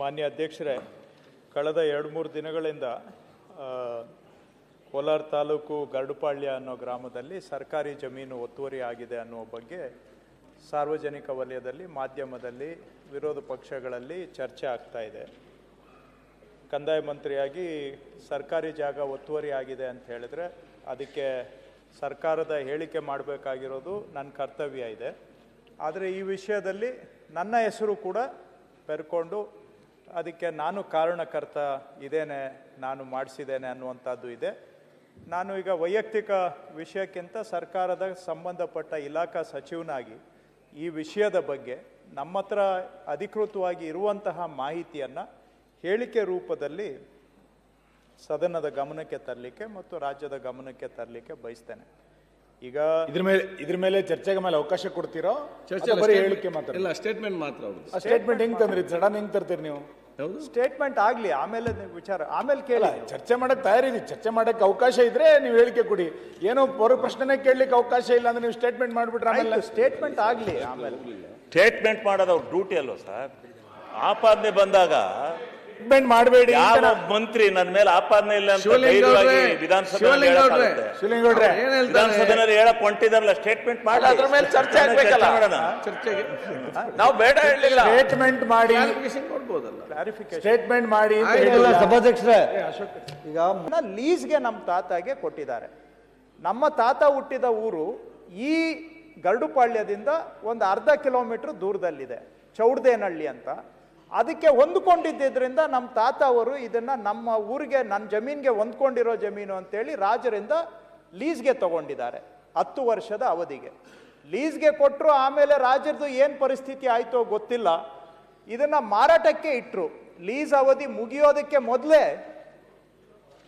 ಮಾನ್ಯ ಅಧ್ಯಕ್ಷರೇ, ಕಳೆದ 2-3 ದಿನಗಳಿಂದ ಕೋಲಾರ ತಾಲೂಕು ಗರಡುಪಾಳ್ಯ ಅನ್ನೋ ಗ್ರಾಮದಲ್ಲಿ ಸರ್ಕಾರಿ ಜಮೀನು ಒತ್ತುವರಿ ಆಗಿದೆ ಅನ್ನುವ ಬಗ್ಗೆ ಸಾರ್ವಜನಿಕ ವಲಯದಲ್ಲಿ, ಮಾಧ್ಯಮದಲ್ಲಿ, ವಿರೋಧ ಪಕ್ಷಗಳಲ್ಲಿ ಚರ್ಚೆ ಆಗ್ತಾ ಇದೆ. ಕಂದಾಯ ಮಂತ್ರಿಯಾಗಿ ಸರ್ಕಾರಿ ಜಾಗ ಒತ್ತುವರಿ ಆಗಿದೆ ಅಂತ ಹೇಳಿದ್ರೆ ಅದಕ್ಕೆ ಸರ್ಕಾರದ ಹೇಳಿಕೆ ಮಾಡಬೇಕಾಗಿರೋದು ನನ್ನ ಕರ್ತವ್ಯ ಇದೆ. ಆದರೆ ಈ ವಿಷಯದಲ್ಲಿ ನನ್ನ ಹೆಸರು ಕೂಡ ಬೆರ್ಕೊಂಡು ಅದಕ್ಕೆ ನಾನು ಕಾರಣಕರ್ತ ಇದ್ದೇನೆ, ನಾನು ಮಾಡಿಸಿದ್ದೇನೆ ಅನ್ನುವಂಥದ್ದು ಇದೆ. ನಾನು ಈಗ ವೈಯಕ್ತಿಕ ವಿಷಯಕ್ಕಿಂತ ಸರ್ಕಾರದ ಸಂಬಂಧಪಟ್ಟ ಇಲಾಖಾ ಸಚಿವನಾಗಿ ಈ ವಿಷಯದ ಬಗ್ಗೆ ನಮ್ಮ ಹತ್ರ ಅಧಿಕೃತವಾಗಿ ಇರುವಂತಹ ಮಾಹಿತಿಯನ್ನು ಹೇಳಿಕೆ ರೂಪದಲ್ಲಿ ಸದನದ ಗಮನಕ್ಕೆ ತರಲಿಕ್ಕೆ ಮತ್ತು ರಾಜ್ಯದ ಗಮನಕ್ಕೆ ತರಲಿಕ್ಕೆ ಬಯಸ್ತೇನೆ. ಈಗ ಇದ್ರ ಮೇಲೆ ಚರ್ಚೆಗೆ ಮೇಲೆ ಅವಕಾಶ ಕೊಡ್ತೀರೋ? ಹೇಳಿಕೆ ಮಾತ್ರ ಇಲ್ಲ, ಸ್ಟೇಟ್ಮೆಂಟ್ ಮಾತ್ರ. ಸ್ಟೇಟ್ಮೆಂಟ್ ಹೆಂಗ್ ತಂದ್ರಿ? ಸಡನ್ ಹೆಂಗ್ ತರ್ತೀರಿ ನೀವು? ಸ್ಟೇಟ್ಮೆಂಟ್ ಆಗ್ಲಿ, ಆಮೇಲೆ ವಿಚಾರ ಆಮೇಲೆ ಕೇಳಿ. ಚರ್ಚೆ ಮಾಡಕ್ ತಯಾರಿದೆ, ಚರ್ಚೆ ಮಾಡಕ್ಕೆ ಅವಕಾಶ ಇದ್ರೆ ನೀವು ಹೇಳಿಕೆ ಕೊಡಿ. ಏನೋ ಪ್ರಶ್ನೆ ಕೇಳಲಿಕ್ಕೆ ಅವಕಾಶ ಇಲ್ಲ ಅಂದ್ರೆ ನೀವು ಸ್ಟೇಟ್ಮೆಂಟ್ ಮಾಡ್ಬಿಟ್ರೆ ಆಮೇಲೆ ಸ್ಟೇಟ್ಮೆಂಟ್ ಆಗ್ಲಿ. ಆಮೇಲೆ ಸ್ಟೇಟ್ಮೆಂಟ್ ಮಾಡೋದು ಅವ್ರ ಡ್ಯೂಟಿ ಅಲ್ವ ಸರ್? ಆಪಾದನೆ ಬಂದಾಗ ಮಾಡಬೇಡಿ. ಯಾವ ಮಂತ್ರಿ ನನ್ನ ಮೇಲೆ ಆಪಾದನೆ ಇಲ್ಲ ಅಂತ ವಿಧಾನಸಭೆಯಲ್ಲಿ ಹೇಳಕ್ ಹೊಂಟಿದಾರಲ್ಲ, ಸ್ಟೇಟ್ಮೆಂಟ್ ಮಾಡಿ ಅದ್ರ ಮೇಲೆ ಚರ್ಚೆ ಆಗ್ಬೇಕಲ್ಲ. ಚರ್ಚೆಗೆ ನಾವು ಬೇಡ ಹೇಳಿಲ್ಲ, ಸ್ಟೇಟ್ಮೆಂಟ್ ಮಾಡಿ ಸ್ಟೇಟ್ಮೆಂಟ್ ಮಾಡಿ. ಸಭಾಧ್ಯಕ್ಷರೇ, ಈಗ ಲೀಸ್ಗೆ ನಮ್ಮ ತಾತಾಗೆ ಕೊಟ್ಟಿದ್ದಾರೆ. ನಮ್ಮ ತಾತ ಹುಟ್ಟಿದ ಊರು ಈ ಗರಡುಪಾಳ್ಯದಿಂದ ಒಂದು ಅರ್ಧ ಕಿಲೋಮೀಟರ್ ದೂರದಲ್ಲಿದೆ, ಚೌಡದೇನಹಳ್ಳಿ ಅಂತ. ಅದಕ್ಕೆ ಹೊಂದ್ಕೊಂಡಿದ್ದರಿಂದ ನಮ್ಮ ತಾತ ಅವರು ಇದನ್ನ ನಮ್ಮ ಊರಿಗೆ, ನನ್ನ ಜಮೀನಿಗೆ ಹೊಂದ್ಕೊಂಡಿರೋ ಜಮೀನು ಅಂತೇಳಿ ರಾಜರಿಂದ ಲೀಸ್ಗೆ ತಗೊಂಡಿದ್ದಾರೆ. 10 ವರ್ಷದ ಅವಧಿಗೆ ಲೀಸ್ಗೆ ಕೊಟ್ಟರು. ಆಮೇಲೆ ರಾಜರದು ಏನು ಪರಿಸ್ಥಿತಿ ಆಯಿತೋ ಗೊತ್ತಿಲ್ಲ, ಇದನ್ನ ಮಾರಾಟಕ್ಕೆ ಇಟ್ಟರು. ಲೀಸ್ ಅವಧಿ ಮುಗಿಯೋದಕ್ಕೆ ಮೊದಲೇ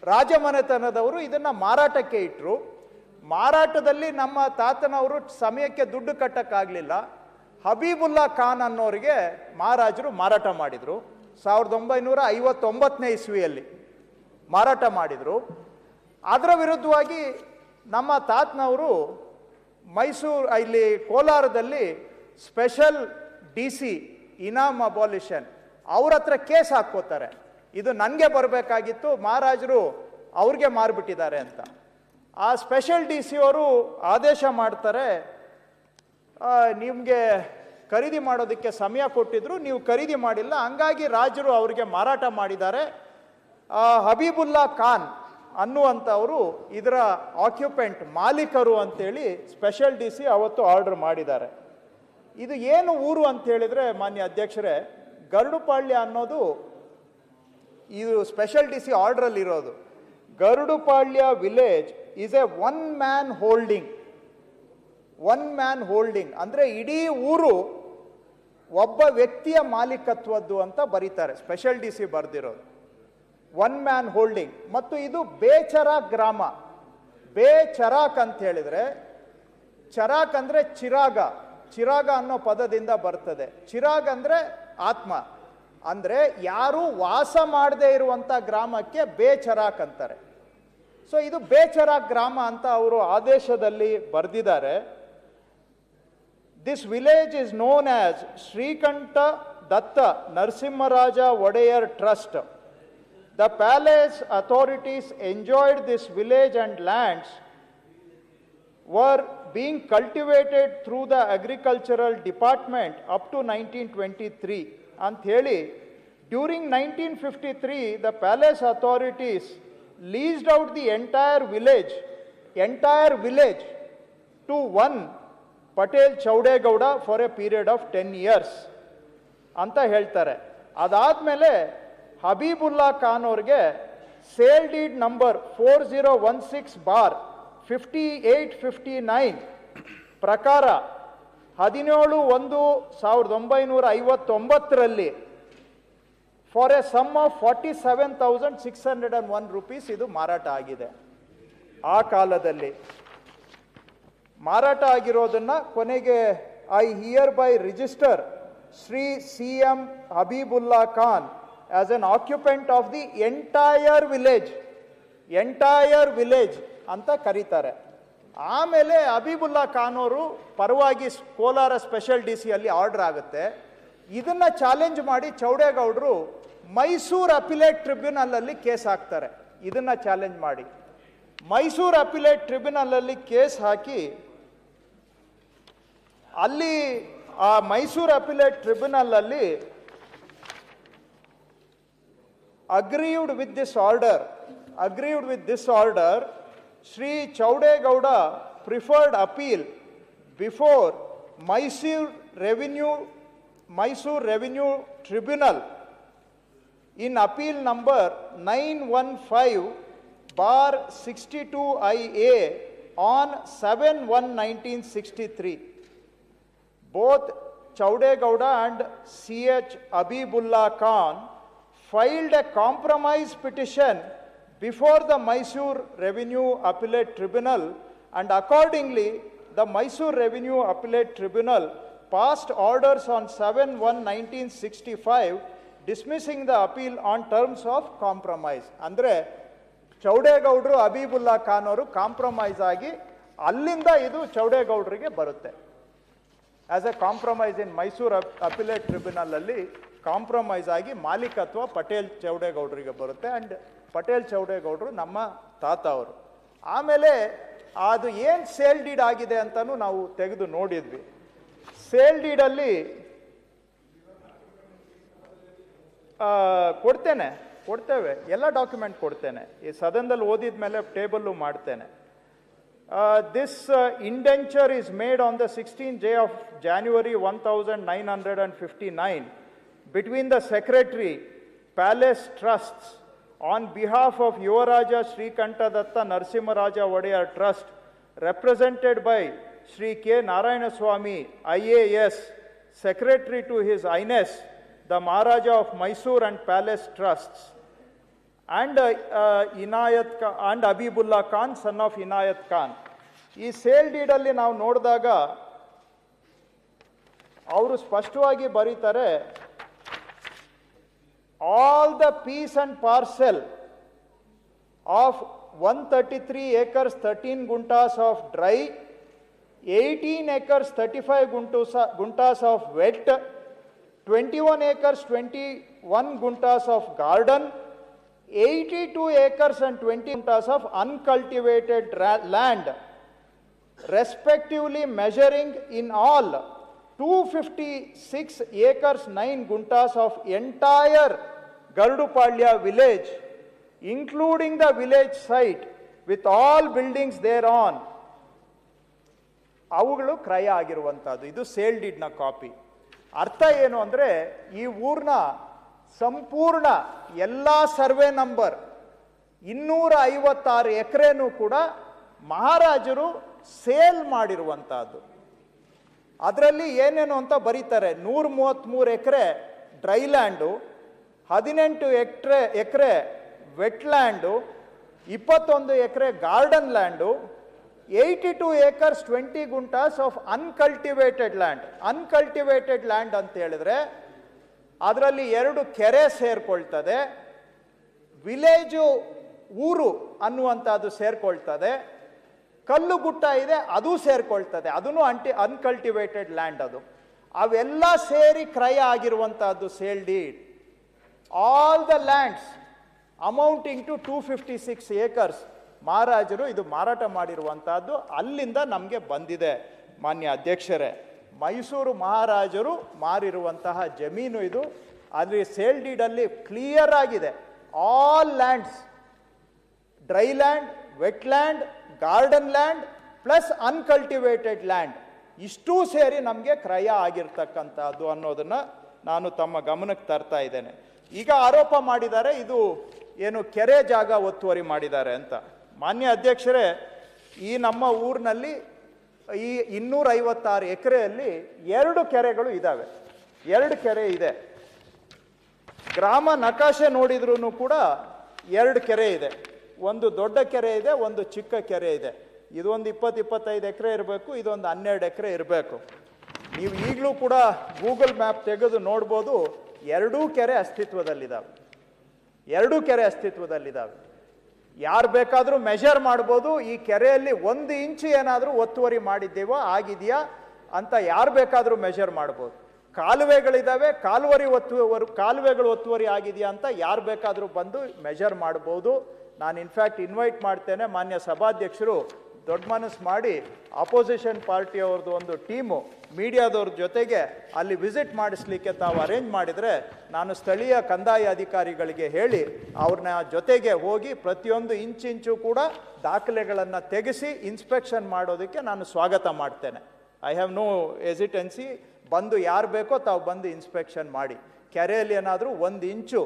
ರಾಜಮನೆತನದವರು ಇದನ್ನ ಮಾರಾಟಕ್ಕೆ ಇಟ್ಟರು. ಮಾರಾಟದಲ್ಲಿ ನಮ್ಮ ತಾತನವರು ಸಮಯಕ್ಕೆ ದುಡ್ಡು ಕಟ್ಟಕ್ಕಾಗಲಿಲ್ಲ. ಹಬೀಬುಲ್ಲಾ ಖಾನ್ ಅನ್ನೋರಿಗೆ ಮಹಾರಾಜರು ಮಾರಾಟ ಮಾಡಿದರು. 1959ನೇ ಇಸ್ವಿಯಲ್ಲಿ ಮಾರಾಟ ಮಾಡಿದರು. ಅದರ ವಿರುದ್ಧವಾಗಿ ನಮ್ಮ ತಾತನವರು ಇಲ್ಲಿ ಕೋಲಾರದಲ್ಲಿ ಸ್ಪೆಷಲ್ DC ಇನಾಮ್ ಅಬಾಲಿಷನ್ ಅವ್ರ ಹತ್ರ ಕೇಸ್ ಹಾಕ್ಕೋತಾರೆ. ಇದು ನನಗೆ ಬರಬೇಕಾಗಿತ್ತು, ಮಹಾರಾಜರು ಅವ್ರಿಗೆ ಮಾರ್ಬಿಟ್ಟಿದ್ದಾರೆ ಅಂತ. ಆ ಸ್ಪೆಷಲ್ DC ಅವರು ಆದೇಶ ಮಾಡ್ತಾರೆ, ನಿಮಗೆ ಖರೀದಿ ಮಾಡೋದಕ್ಕೆ ಸಮಯ ಕೊಟ್ಟಿದ್ರು, ನೀವು ಖರೀದಿ ಮಾಡಿಲ್ಲ, ಹಂಗಾಗಿ ರಾಜರು ಅವರಿಗೆ ಮಾರಾಟ ಮಾಡಿದ್ದಾರೆ. ಹಬೀಬುಲ್ಲಾ ಖಾನ್ ಅನ್ನುವಂಥವರು ಇದರ ಆಕ್ಯುಪೆಂಟ್, ಮಾಲೀಕರು ಅಂತೇಳಿ ಸ್ಪೆಷಲ್ DC ಅವತ್ತು ಆರ್ಡರ್ ಮಾಡಿದ್ದಾರೆ. ಇದು ಏನು ಊರು ಅಂತ ಹೇಳಿದ್ರೆ ಮಾನ್ಯ ಅಧ್ಯಕ್ಷರೇ, ಗರಡುಪಾಳ್ಯ ಅನ್ನೋದು ಇದು ಸ್ಪೆಷಲ್ DC ಆರ್ಡರಲ್ಲಿ ಇರೋದು. Garadupalya village is a one man holding ಅಂದ್ರೆ ಇಡೀ ಊರು ಒಬ್ಬ ವ್ಯಕ್ತಿಯ ಮಾಲೀಕತ್ವದ್ದು ಅಂತ ಬರೀತಾರೆ, ಸ್ಪೆಷಲ್ DC ಬರೆದಿರೋದು. One man holding. ಮತ್ತು ಇದು ಬೇಚರಾಕ್ ಗ್ರಾಮ. ಬೇಚರಾಕ್ ಅಂತ ಹೇಳಿದ್ರೆ, ಚರಾಕ್ ಅಂದ್ರೆ ಚಿರಾಗ ಅನ್ನೋ ಪದದಿಂದ ಬರ್ತದೆ. ಚಿರಾಗ್ ಅಂದ್ರೆ ಆತ್ಮ, ಅಂದ್ರೆ ಯಾರು ವಾಸ ಮಾಡದೇ ಇರುವಂತ ಗ್ರಾಮಕ್ಕೆ ಬೇಚರಾಕ್ ಅಂತಾರೆ. ಸೊ ಇದು ಬೇಚರಾಕ್ ಗ್ರಾಮ ಅಂತ ಅವರು ಆದೇಶದಲ್ಲಿ ಬರೆದಿದ್ದಾರೆ. This village is known as Srikanta Datta Narsimharaja Wadeyar Trust. The palace authorities enjoyed this village and lands were being cultivated through the agricultural department up to 1923. And during 1953, the palace authorities leased out the entire village to one Patel Chaudegowda for a period of 10 years ಅಂತ ಹೇಳ್ತಾರೆ. ಅದಾದ್ಮೇಲೆ ಹಬೀಬುಲ್ಲಾ ಖಾನ್ ಅವ್ರಿಗೆ sale deed number 4016/5859 ಪ್ರಕಾರ 17/1/1959 for a sum of 47,601 rupees ಇದು ಮಾರಾಟ ಆಗಿದೆ. ಆ ಕಾಲದಲ್ಲಿ ಮಾರಾಟ ಆಗಿರೋದನ್ನ ಕೊನೆಗೆ I here by register Shri CM Habibullah Khan as N occupant of the entire village ಅಂತ ಕರೀತಾರೆ. ಆಮೇಲೆ ಹಬೀಬುಲ್ಲಾ ಖಾನ್ ಅವರು ಪರವಾಗಿ ಕೋಲಾರ ಸ್ಪೆಷಲ್ DC ಅಲ್ಲಿ ಆರ್ಡರ್ ಆಗುತ್ತೆ. ಇದನ್ನ ಚಾಲೆಂಜ್ ಮಾಡಿ ಚೌಡೇಗೌಡರು ಮೈಸೂರು ಅಪಿಲೇಟ್ ಟ್ರಿಬ್ಯುನಲ್ ಅಲ್ಲಿ ಕೇಸ್ ಹಾಕ್ತಾರೆ. ಇದನ್ನ ಚಾಲೆಂಜ್ ಮಾಡಿ ಮೈಸೂರು ಅಪಿಲೇಟ್ ಟ್ರಿಬ್ಯುನಲ್ ಅಲ್ಲಿ ಕೇಸ್ ಹಾಕಿ, ಅಲ್ಲಿ ಆ ಮೈಸೂರು ಅಪಿಲೇಟ್ ಟ್ರಿಬ್ಯುನಲ್ ಅಲ್ಲಿ agreed with this order, Sri Chaudegowda preferred appeal before Mysore Revenue Tribunal in appeal number 915/62IA on 7/1/1963. Both Chaudegowda and C.H. Abibullah Khan filed a compromise petition before the Mysore Revenue Appellate Tribunal, and accordingly the Mysore Revenue Appellate Tribunal passed orders on 7/1/1965 dismissing the appeal on terms of compromise. Andre ಚೌಡೇಗೌಡರು ಅಬೀಬುಲ್ಲಾ ಖಾನ್ ಅವರು compromise ಆಗಿ ಅಲ್ಲಿಂದ ಇದು ಚೌಡೇಗೌಡರಿಗೆ ಬರುತ್ತೆ. As a compromise in Mysuru appellate tribunal ಅಲ್ಲಿ compromise ಆಗಿ ಮಾಲೀಕತ್ವ ಪಟೇಲ್ ಚೌಡೇಗೌಡರಿಗೆ ಬರುತ್ತೆ. ಅಂಡ್ ಪಟೇಲ್ ಚೌಡೇಗೌಡರು ನಮ್ಮ ತಾತ ಅವರು. ಆಮೇಲೆ ಅದು ಏನು ಸೇಲ್ ಡೀಡ್ ಆಗಿದೆ ಅಂತಲೂ ನಾವು ತೆಗೆದು ನೋಡಿದ್ವಿ. ಸೇಲ್ ಡೀಡಲ್ಲಿ ಕೊಡ್ತೇವೆ, ಎಲ್ಲ ಡಾಕ್ಯುಮೆಂಟ್ ಕೊಡ್ತೇನೆ. ಈ ಸದನದಲ್ಲಿ ಓದಿದ ಮೇಲೆ ಟೇಬಲ್ಲು ಮಾಡ್ತೇನೆ. This indenture is made on the 16th day of January 1959 between the Secretary, Palace Trusts, on behalf of Yuvaraja Srikantadatta Narasimharaja Wadeyar Trust, represented by Sri K. Narayanaswamy, IAS, Secretary to His Highness, the Maharaja of Mysore and Palace Trusts, and Inayat Khan, and Abibullah Khan, son of Inayat Khan. ಈ sale ಡೀಡಲ್ಲಿ ನಾವು ನೋಡಿದಾಗ ಅವರು ಸ್ಪಷ್ಟವಾಗಿ ಬರೀತಾರೆ, all the piece and parcel of 133 acres 13 guntas of dry, 18 acres 35 guntas of wet, 21 acres 21 guntas of garden, 82 acres and 20 guntas of uncultivated land, respectively measuring in all 256 acres 9 guntas of entire Garudupalya village, including the village site with all buildings thereon. ಅವುಗಳು ಕ್ರಯ ಆಗಿರುವಂಥದ್ದು. ಇದು sale ಡೀಡ್ನ copy. ಅರ್ಥ ಏನು ಅಂದರೆ, ಈ ಊರಿನ ಸಂಪೂರ್ಣ ಎಲ್ಲ ಸರ್ವೆ ನಂಬರ್ 256 ಎಕರೆನೂ ಕೂಡ ಮಹಾರಾಜರು ಸೇಲ್ ಮಾಡಿರುವಂಥದ್ದು. ಅದರಲ್ಲಿ ಏನೇನು ಅಂತ ಬರೀತಾರೆ, 133 ಎಕರೆ ಡ್ರೈಲ್ಯಾಂಡು, 18 ಎಕರೆ ವೆಟ್ಲ್ಯಾಂಡು, 21 ಎಕರೆ garden land, 82 acres 20 guntas of uncultivated land. Uncultivated land ಅಂತ ಹೇಳಿದ್ರೆ ಅದರಲ್ಲಿ 2 ಕೆರೆ ಸೇರ್ಕೊಳ್ತದೆ, ವಿಲೇಜು ಊರು ಅನ್ನುವಂಥದ್ದು ಸೇರ್ಕೊಳ್ತದೆ, ಕಲ್ಲು ಗುಟ್ಟ ಇದೆ ಅದು ಸೇರ್ಕೊಳ್ತದೆ, ಅದನ್ನು ಅನ್ಕಲ್ಟಿವೇಟೆಡ್ ಲ್ಯಾಂಡ್. ಅವೆಲ್ಲ ಸೇರಿ ಕ್ರಯ ಆಗಿರುವಂತಹದ್ದು sale deed. All the lands amounting to 256 acres ಮಹಾರಾಜರು ಇದು ಮಾರಾಟ ಮಾಡಿರುವಂತಹದ್ದು ಅಲ್ಲಿಂದ ನಮಗೆ ಬಂದಿದೆ. ಮಾನ್ಯ ಅಧ್ಯಕ್ಷರೇ, ಮೈಸೂರು ಮಹಾರಾಜರು ಮಾರಿರುವಂತಹ ಜಮೀನು ಇದು. ಅಲ್ಲಿ ಸೇಲ್ ಡೀಡಲ್ಲಿ ಕ್ಲಿಯರ್ ಆಗಿದೆ, all lands, dry land, wet land, garden land plus uncultivated land ಇಷ್ಟೂ ಸೇರಿ ನಮಗೆ ಕ್ರಯ ಆಗಿರ್ತಕ್ಕಂಥದ್ದು ಅನ್ನೋದನ್ನ ನಾನು ತಮ್ಮ ಗಮನಕ್ಕೆ ತರ್ತಾ ಇದ್ದೇನೆ. ಈಗ ಆರೋಪ ಮಾಡಿದ್ದಾರೆ ಇದು ಏನು ಕೆರೆ ಜಾಗ ಒತ್ತುವರಿ ಮಾಡಿದ್ದಾರೆ ಅಂತ. ಮಾನ್ಯ ಅಧ್ಯಕ್ಷರೇ, ಈ ನಮ್ಮ ಊರಿನಲ್ಲಿ ಈ 256 ಎಕರೆಯಲ್ಲಿ 2 ಕೆರೆಗಳು ಇದ್ದಾವೆ. 2 ಕೆರೆ ಇದೆ. ಗ್ರಾಮ ನಕಾಶೆ ನೋಡಿದ್ರೂ ಕೂಡ 2 ಕೆರೆ ಇದೆ. ಒಂದು ದೊಡ್ಡ ಕೆರೆ ಇದೆ, ಒಂದು ಚಿಕ್ಕ ಕೆರೆ ಇದೆ. ಇದೊಂದು 20-25 ಎಕರೆ ಇರಬೇಕು, ಇದೊಂದು 12 ಎಕರೆ ಇರಬೇಕು. ನೀವು ಈಗಲೂ ಕೂಡ ಗೂಗಲ್ ಮ್ಯಾಪ್ ತೆಗೆದು ನೋಡ್ಬೋದು, 2 ಕೆರೆ ಅಸ್ತಿತ್ವದಲ್ಲಿದ್ದಾವೆ. 2 ಕೆರೆ ಅಸ್ತಿತ್ವದಲ್ಲಿದ್ದಾವೆ. ಯಾರು ಬೇಕಾದರೂ ಮೆಷರ್ ಮಾಡ್ಬೋದು, ಈ ಕೆರೆಯಲ್ಲಿ 1 ಇಂಚು ಏನಾದರೂ ಒತ್ತುವರಿ ಮಾಡಿದ್ದೇವೋ ಆಗಿದೆಯಾ ಅಂತ ಯಾರು ಬೇಕಾದರೂ ಮೆಷರ್ ಮಾಡ್ಬೋದು. ಕಾಲುವೆಗಳಿದ್ದಾವೆ, ಕಾಲುವೆಗಳು ಒತ್ತುವರಿ ಆಗಿದೆಯಾ ಅಂತ ಯಾರು ಬೇಕಾದರೂ ಬಂದು ಮೆಜರ್ ಮಾಡ್ಬೋದು. ನಾನು ಇನ್ಫ್ಯಾಕ್ಟ್ ಇನ್ವೈಟ್ ಮಾಡ್ತೇನೆ, ಮಾನ್ಯ ಸಭಾಧ್ಯಕ್ಷರು ದೊಡ್ಡ ಮನಸ್ಸು ಮಾಡಿ ಅಪೋಸಿಷನ್ ಪಾರ್ಟಿಯವ್ರದ್ದು ಒಂದು ಟೀಮು ಮೀಡಿಯಾದವ್ರ ಜೊತೆಗೆ ಅಲ್ಲಿ ವಿಸಿಟ್ ಮಾಡಿಸ್ಲಿಕ್ಕೆ ತಾವು ಅರೇಂಜ್ ಮಾಡಿದರೆ ನಾನು ಸ್ಥಳೀಯ ಕಂದಾಯ ಅಧಿಕಾರಿಗಳಿಗೆ ಹೇಳಿ ಅವ್ರನ್ನ ಜೊತೆಗೆ ಹೋಗಿ ಪ್ರತಿಯೊಂದು ಇಂಚು ಕೂಡ ದಾಖಲೆಗಳನ್ನು ತೆಗೆಸಿ ಇನ್ಸ್ಪೆಕ್ಷನ್ ಮಾಡೋದಕ್ಕೆ ನಾನು ಸ್ವಾಗತ ಮಾಡ್ತೇನೆ. I have no hesitancy. ಬಂದು ಯಾರು ಬೇಕೋ ತಾವು ಬಂದು ಇನ್ಸ್ಪೆಕ್ಷನ್ ಮಾಡಿ. ಕೆರೆಯಲ್ಲಿ ಏನಾದರೂ 1 ಇಂಚು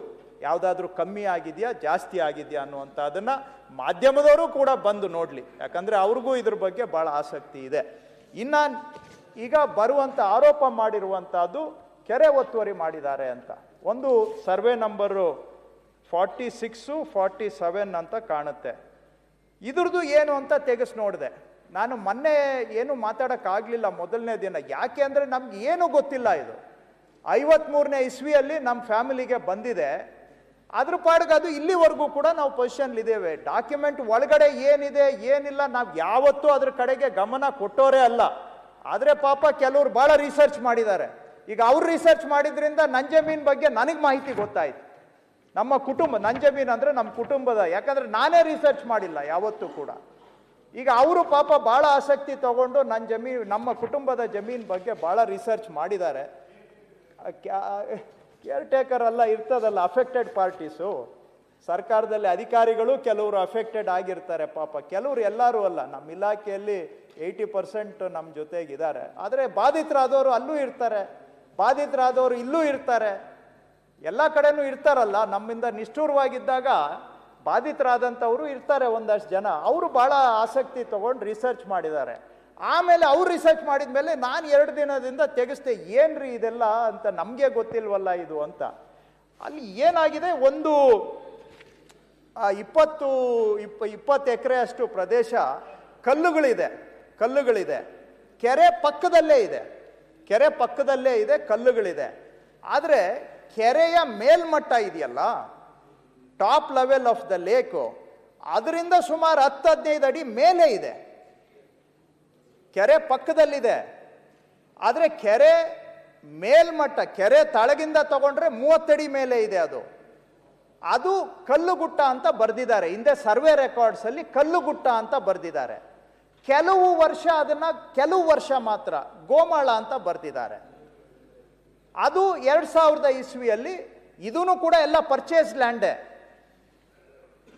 ಯಾವುದಾದ್ರೂ ಕಮ್ಮಿ ಆಗಿದೆಯಾ ಜಾಸ್ತಿ ಆಗಿದೆಯಾ ಅನ್ನುವಂಥದ್ದನ್ನು ಮಾಧ್ಯಮದವರು ಕೂಡ ಬಂದು ನೋಡಲಿ, ಯಾಕಂದರೆ ಅವ್ರಿಗೂ ಇದ್ರ ಬಗ್ಗೆ ಭಾಳ ಆಸಕ್ತಿ ಇದೆ. ಇನ್ನು ಈಗ ಬರುವಂಥ ಆರೋಪ ಮಾಡಿರುವಂಥದ್ದು ಕೆರೆ ಒತ್ತುವರಿ ಮಾಡಿದ್ದಾರೆ ಅಂತ. ಒಂದು ಸರ್ವೆ ನಂಬರು 46, 47 ಅಂತ ಕಾಣುತ್ತೆ. ಇದ್ರದ್ದು ಏನು ಅಂತ ತೆಗೆಸಿ ನೋಡಿದೆ. ನಾನು ಮೊನ್ನೆ ಏನು ಮಾತಾಡೋಕ್ಕಾಗಲಿಲ್ಲ ಮೊದಲನೇ ದಿನ, ಯಾಕೆ ಅಂದರೆ ನಮ್ಗೆ ಏನೂ ಗೊತ್ತಿಲ್ಲ. ಇದು 53ನೇ ಇಸ್ವಿಯಲ್ಲಿ ನಮ್ಮ ಫ್ಯಾಮಿಲಿಗೆ ಬಂದಿದೆ. ಅದ್ರ ಪಾಡಿಗೆ ಅದು ಇಲ್ಲಿವರೆಗೂ ಕೂಡ ನಾವು ಪೊಸಿಷನ್ಲಿದ್ದೇವೆ. ಡಾಕ್ಯುಮೆಂಟ್ ಒಳಗಡೆ ಏನಿದೆ ಏನಿಲ್ಲ ನಾವು ಯಾವತ್ತೂ ಅದ್ರ ಕಡೆಗೆ ಗಮನ ಕೊಟ್ಟೋರೇ ಅಲ್ಲ. ಆದರೆ ಪಾಪ ಕೆಲವರು ಭಾಳ ರಿಸರ್ಚ್ ಮಾಡಿದ್ದಾರೆ. ಈಗ ಅವ್ರು ರಿಸರ್ಚ್ ಮಾಡಿದ್ರಿಂದ ನನ್ನ ಜಮೀನು ಬಗ್ಗೆ ನನಗೆ ಮಾಹಿತಿ ಗೊತ್ತಾಯ್ತು. ನಮ್ಮ ಕುಟುಂಬ, ನನ್ನ ಜಮೀನು ಅಂದರೆ ನಮ್ಮ ಕುಟುಂಬದ, ಯಾಕಂದರೆ ನಾನೇ ರಿಸರ್ಚ್ ಮಾಡಿಲ್ಲ ಯಾವತ್ತೂ ಕೂಡ. ಈಗ ಅವರು ಪಾಪ ಭಾಳ ಆಸಕ್ತಿ ತಗೊಂಡು ನನ್ನ ಜಮೀನು, ನಮ್ಮ ಕುಟುಂಬದ ಜಮೀನು ಬಗ್ಗೆ ಭಾಳ ರಿಸರ್ಚ್ ಮಾಡಿದ್ದಾರೆ. ಕೇರ್ ಟೇಕರ್ ಅಲ್ಲ ಇರ್ತದಲ್ಲ, ಅಫೆಕ್ಟೆಡ್ ಪಾರ್ಟೀಸು, ಸರ್ಕಾರದಲ್ಲಿ ಅಧಿಕಾರಿಗಳು ಕೆಲವರು ಅಫೆಕ್ಟೆಡ್ ಆಗಿರ್ತಾರೆ ಪಾಪ. ಕೆಲವರು ಎಲ್ಲರೂ ಅಲ್ಲ, ನಮ್ಮ ಇಲಾಖೆಯಲ್ಲಿ 80% ನಮ್ಮ ಜೊತೆಗಿದ್ದಾರೆ. ಆದರೆ ಬಾಧಿತರಾದವರು ಅಲ್ಲೂ ಇರ್ತಾರೆ, ಬಾಧಿತರಾದವರು ಇಲ್ಲೂ ಇರ್ತಾರೆ, ಎಲ್ಲ ಕಡೆನೂ ಇರ್ತಾರಲ್ಲ. ನಮ್ಮಿಂದ ನಿಷ್ಠೂರವಾಗಿದ್ದಾಗ ಬಾಧಿತರಾದಂಥವರು ಇರ್ತಾರೆ ಒಂದಷ್ಟು ಜನ. ಅವರು ಭಾಳ ಆಸಕ್ತಿ ತಗೊಂಡು ರಿಸರ್ಚ್ ಮಾಡಿದ್ದಾರೆ. ಆಮೇಲೆ ಅವ್ರು ರಿಸರ್ಚ್ ಮಾಡಿದ ಮೇಲೆ ನಾನು 2 ದಿನದಿಂದ ತೆಗೆಸ್ತೆ, ಏನ್ರಿ ಇದೆಲ್ಲ ಅಂತ, ನಮಗೆ ಗೊತ್ತಿಲ್ವಲ್ಲ ಇದು ಅಂತ. ಅಲ್ಲಿ ಏನಾಗಿದೆ, ಒಂದು 20 ಎಕರೆ ಅಷ್ಟು ಪ್ರದೇಶ ಕಲ್ಲುಗಳಿದೆ. ಕೆರೆ ಪಕ್ಕದಲ್ಲೇ ಇದೆ, ಕಲ್ಲುಗಳಿದೆ. ಆದರೆ ಕೆರೆಯ ಮೇಲ್ಮಟ್ಟ ಇದೆಯಲ್ಲ, top level of the lake, ಅದರಿಂದ ಸುಮಾರು 10-15 ಅಡಿ ಮೇಲೆ ಇದೆ. ಕೆರೆ ಪಕ್ಕದಲ್ಲಿದೆ, ಆದರೆ ಕೆರೆ ಮೇಲ್ಮಟ್ಟ, ಕೆರೆ ತಳಗಿಂದ ತಗೊಂಡ್ರೆ 30 ಅಡಿ ಮೇಲೆ ಇದೆ. ಅದು ಕಲ್ಲುಗುಟ್ಟ ಅಂತ ಬರೆದಿದ್ದಾರೆ. ಹಿಂದೆ ಸರ್ವೆ ರೆಕಾರ್ಡ್ಸ್ ಅಲ್ಲಿ ಕಲ್ಲುಗುಟ್ಟ ಅಂತ ಬರೆದಿದ್ದಾರೆ. ಕೆಲವು ವರ್ಷ ಮಾತ್ರ ಗೋಮಾಳ ಅಂತ ಬರೆದಿದ್ದಾರೆ. ಅದು 2000 ಇಸ್ವಿಯಲ್ಲಿ. ಇದೂ ಕೂಡ ಎಲ್ಲ ಪರ್ಚೇಸ್ ಲ್ಯಾಂಡೇ.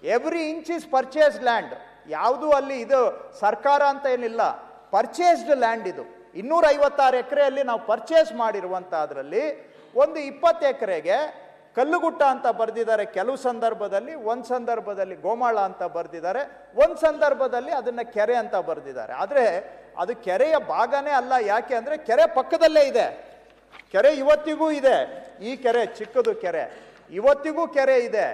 Every inch is purchase land. ಯಾವುದು ಅಲ್ಲಿ ಇದು ಸರ್ಕಾರ ಅಂತ ಏನಿಲ್ಲ, ಪರ್ಚೇಸ್ಡ್ ಲ್ಯಾಂಡ್. ಇದು 256 ಎಕರೆಯಲ್ಲಿ ನಾವು ಪರ್ಚೇಸ್ ಮಾಡಿರುವಂಥದ್ರಲ್ಲಿ ಒಂದು 20 ಎಕರೆಗೆ ಕಲ್ಲುಗುಟ್ಟ ಅಂತ ಬರೆದಿದ್ದಾರೆ ಕೆಲವು ಸಂದರ್ಭದಲ್ಲಿ, ಒಂದು ಸಂದರ್ಭದಲ್ಲಿ ಗೋಮಾಳ ಅಂತ ಬರೆದಿದ್ದಾರೆ, ಒಂದು ಸಂದರ್ಭದಲ್ಲಿ ಅದನ್ನ ಕೆರೆ ಅಂತ ಬರೆದಿದ್ದಾರೆ. ಆದರೆ ಅದು ಕೆರೆಯ ಭಾಗನೇ ಅಲ್ಲ. ಯಾಕೆ ಅಂದರೆ ಕೆರೆ ಪಕ್ಕದಲ್ಲೇ ಇದೆ. ಕೆರೆ ಇವತ್ತಿಗೂ ಇದೆ. ಈ ಕೆರೆ ಚಿಕ್ಕದು ಕೆರೆ, ಇವತ್ತಿಗೂ ಕೆರೆ ಇದೆ.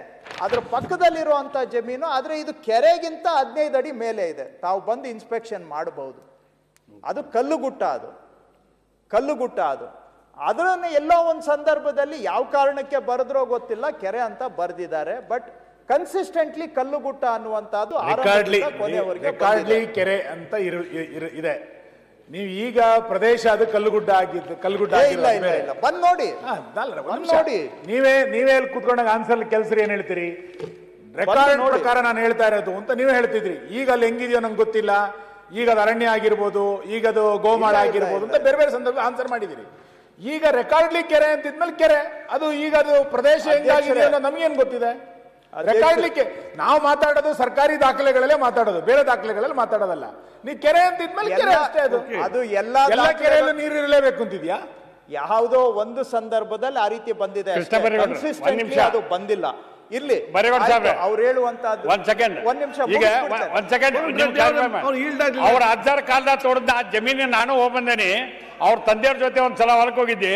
ಅದ್ರ ಪಕ್ಕದಲ್ಲಿರುವಂಥ ಜಮೀನು, ಆದರೆ ಇದು ಕೆರೆಗಿಂತ 15 ಅಡಿ ಮೇಲೆ ಇದೆ. ತಾವು ಬಂದು ಇನ್ಸ್ಪೆಕ್ಷನ್ ಮಾಡಬಹುದು. ಅದು ಕಲ್ಲುಗುಟ್ಟ. ಅದರನ್ನು ಎಲ್ಲೋ ಒಂದು ಸಂದರ್ಭದಲ್ಲಿ ಯಾವ ಕಾರಣಕ್ಕೆ ಬರೆದ್ರೋ ಗೊತ್ತಿಲ್ಲ, ಕೆರೆ ಅಂತ ಬರೆದಿದ್ದಾರೆ. ಬಟ್ ಕನ್ಸಿಸ್ಟೆಂಟ್ಲಿ ಕಲ್ಲುಗುಟ್ಟ ಅನ್ನುವಂಥದ್ದು ಕೆರೆ ಅಂತ ಇದೆ. ನೀವು ಈಗ ಪ್ರದೇಶ ಅದು ಕಲ್ಲುಗುಡ್ಡ ಇಲ್ಲ ಬಂದ್ ನೋಡಿ. ನೀವೇ ಕೂತ್ಕೊಂಡಾಗ ಆನ್ಸರ್ ಕೆಲ್ಸರಿ ಏನ್ ಹೇಳ್ತೀರಿ? ರೆಕಾರ್ಡ್ ಪ್ರಕಾರ ನಾನು ಹೇಳ್ತಾ ಇರೋದು ಅಂತ ನೀವು ಹೇಳ್ತಿದ್ರಿ. ಈಗ ಅಲ್ಲಿ ಹೆಂಗಿದೆಯೋ ನಂಗೆ ಗೊತ್ತಿಲ್ಲ, ಈಗ ಅದು ಅರಣ್ಯ ಆಗಿರ್ಬೋದು, ಈಗ ಅದು ಗೋಮಾಳ ಆಗಿರ್ಬೋದು ಅಂತ ಬೇರೆ ಬೇರೆ ಸಂದರ್ಭ ಆನ್ಸರ್ ಮಾಡಿದಿರಿ. ಈಗ ರೆಕಾರ್ಡ್ಲಿ ಕೆರೆ ಅಂತಿದ್ಮೇಲೆ ಕೆರೆ ಅದು, ಈಗ ಅದು ಪ್ರದೇಶ ಹೆಂಗಾಗಿದೆ ಅನ್ನೋ ನಮ್ಗೇನ್ ಗೊತ್ತಿದೆ? ರೆಕಾರ್ಡ್ಲಿಕ್ಕೆ ನಾವು ಮಾತಾಡೋದು ಸರ್ಕಾರಿ ದಾಖಲೆಗಳಲ್ಲೇ ಮಾತಾಡೋದು, ಬೇರೆ ದಾಖಲೆಗಳಲ್ಲಿ ಮಾತಾಡೋದಲ್ಲ. ನೀ ಕೆರೆ ಅಂತಿದ್ಮೇಲೆ ಕೆರೆ ಅಷ್ಟೇ. ಅದು ಎಲ್ಲ ಕೆರೆಯಲ್ಲೂ ನೀರು ಇರಲೇಬೇಕು ಅಂತಿದ್ಯಾ? ಯಾವುದೋ ಒಂದು ಸಂದರ್ಭದಲ್ಲಿ ಆ ರೀತಿ ಬಂದಿದೆ, ಅದು ಬಂದಿಲ್ಲ. ಇಲ್ಲಿ ಅವ್ರು ಹೇಳುವಂತದ್ದು ಅವ್ರ ಅಜ್ಜರ ಕಾಲದ ತೋಡದ ಜಮೀನು ನಾನು ಹೋಗ್ಬಂದೇನಿ. ಅವ್ರ ತಂದೆಯವ್ರ ಜೊತೆ ಒಂದ್ಸಲ ಹೊಲಕ್ಕೆ ಹೋಗಿದ್ದಿ.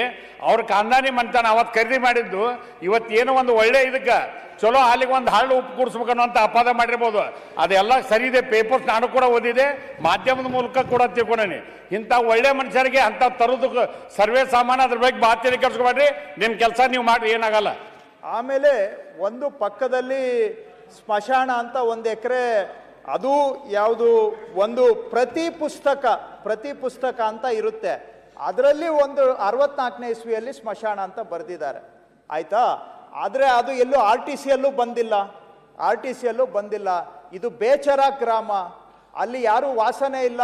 ಅವ್ರ ಕಾಂದಾನಿ ಮಂತಾನ ಅವತ್ ಖರೀದಿ ಮಾಡಿದ್ದು. ಇವತ್ತೇನೋ ಒಂದು ಒಳ್ಳೆ ಇದಕ್ಕೆ ಚಲೋ ಹಾಲಿಗೆ ಒಂದು ಹಳ್ಳು ಉಪ್ಪು ಕೂಡಿಸ್ಬೇಕನ್ನೋ ಅಪಾದ ಮಾಡಿರ್ಬೋದು. ಅದೆಲ್ಲ ಸರಿ ಇದೆ. ಪೇಪರ್ಸ್ ನಾನು ಕೂಡ ಓದಿದೆ, ಮಾಧ್ಯಮದ ಮೂಲಕ ಕೂಡ ತಿಳ್ಕೊಂಡೇನಿ. ಇಂಥ ಒಳ್ಳೆ ಮನುಷ್ಯರಿಗೆ ಅಂತ ತರೋದು ಸರ್ವೇ ಸಾಮಾನು, ಅದ್ರ ಬಗ್ಗೆ ಮಾತೇಳಿ ಕೆಲ್ಸ್ಕೊಬೇಡ್ರಿ. ನಿಮ್ ಕೆಲಸ ನೀವು ಮಾಡ್ರಿ, ಏನಾಗಲ್ಲ. ಆಮೇಲೆ ಒಂದು ಪಕ್ಕದಲ್ಲಿ ಸ್ಮಶಾನ ಅಂತ 1 ಎಕರೆ, ಅದು ಯಾವುದು ಒಂದು ಪ್ರತಿ ಪುಸ್ತಕ ಅಂತ ಇರುತ್ತೆ. ಅದರಲ್ಲಿ ಒಂದು 64ನೇ ಇಸ್ವಿಯಲ್ಲಿ ಸ್ಮಶಾನ ಅಂತ ಬರೆದಿದ್ದಾರೆ, ಆಯ್ತಾ. ಆದರೆ ಅದು ಎಲ್ಲೂ RTCಯಲ್ಲೂ ಬಂದಿಲ್ಲ. ಇದು ಬೇಚರ ಗ್ರಾಮ, ಅಲ್ಲಿ ಯಾರೂ ವಾಸನೆ ಇಲ್ಲ.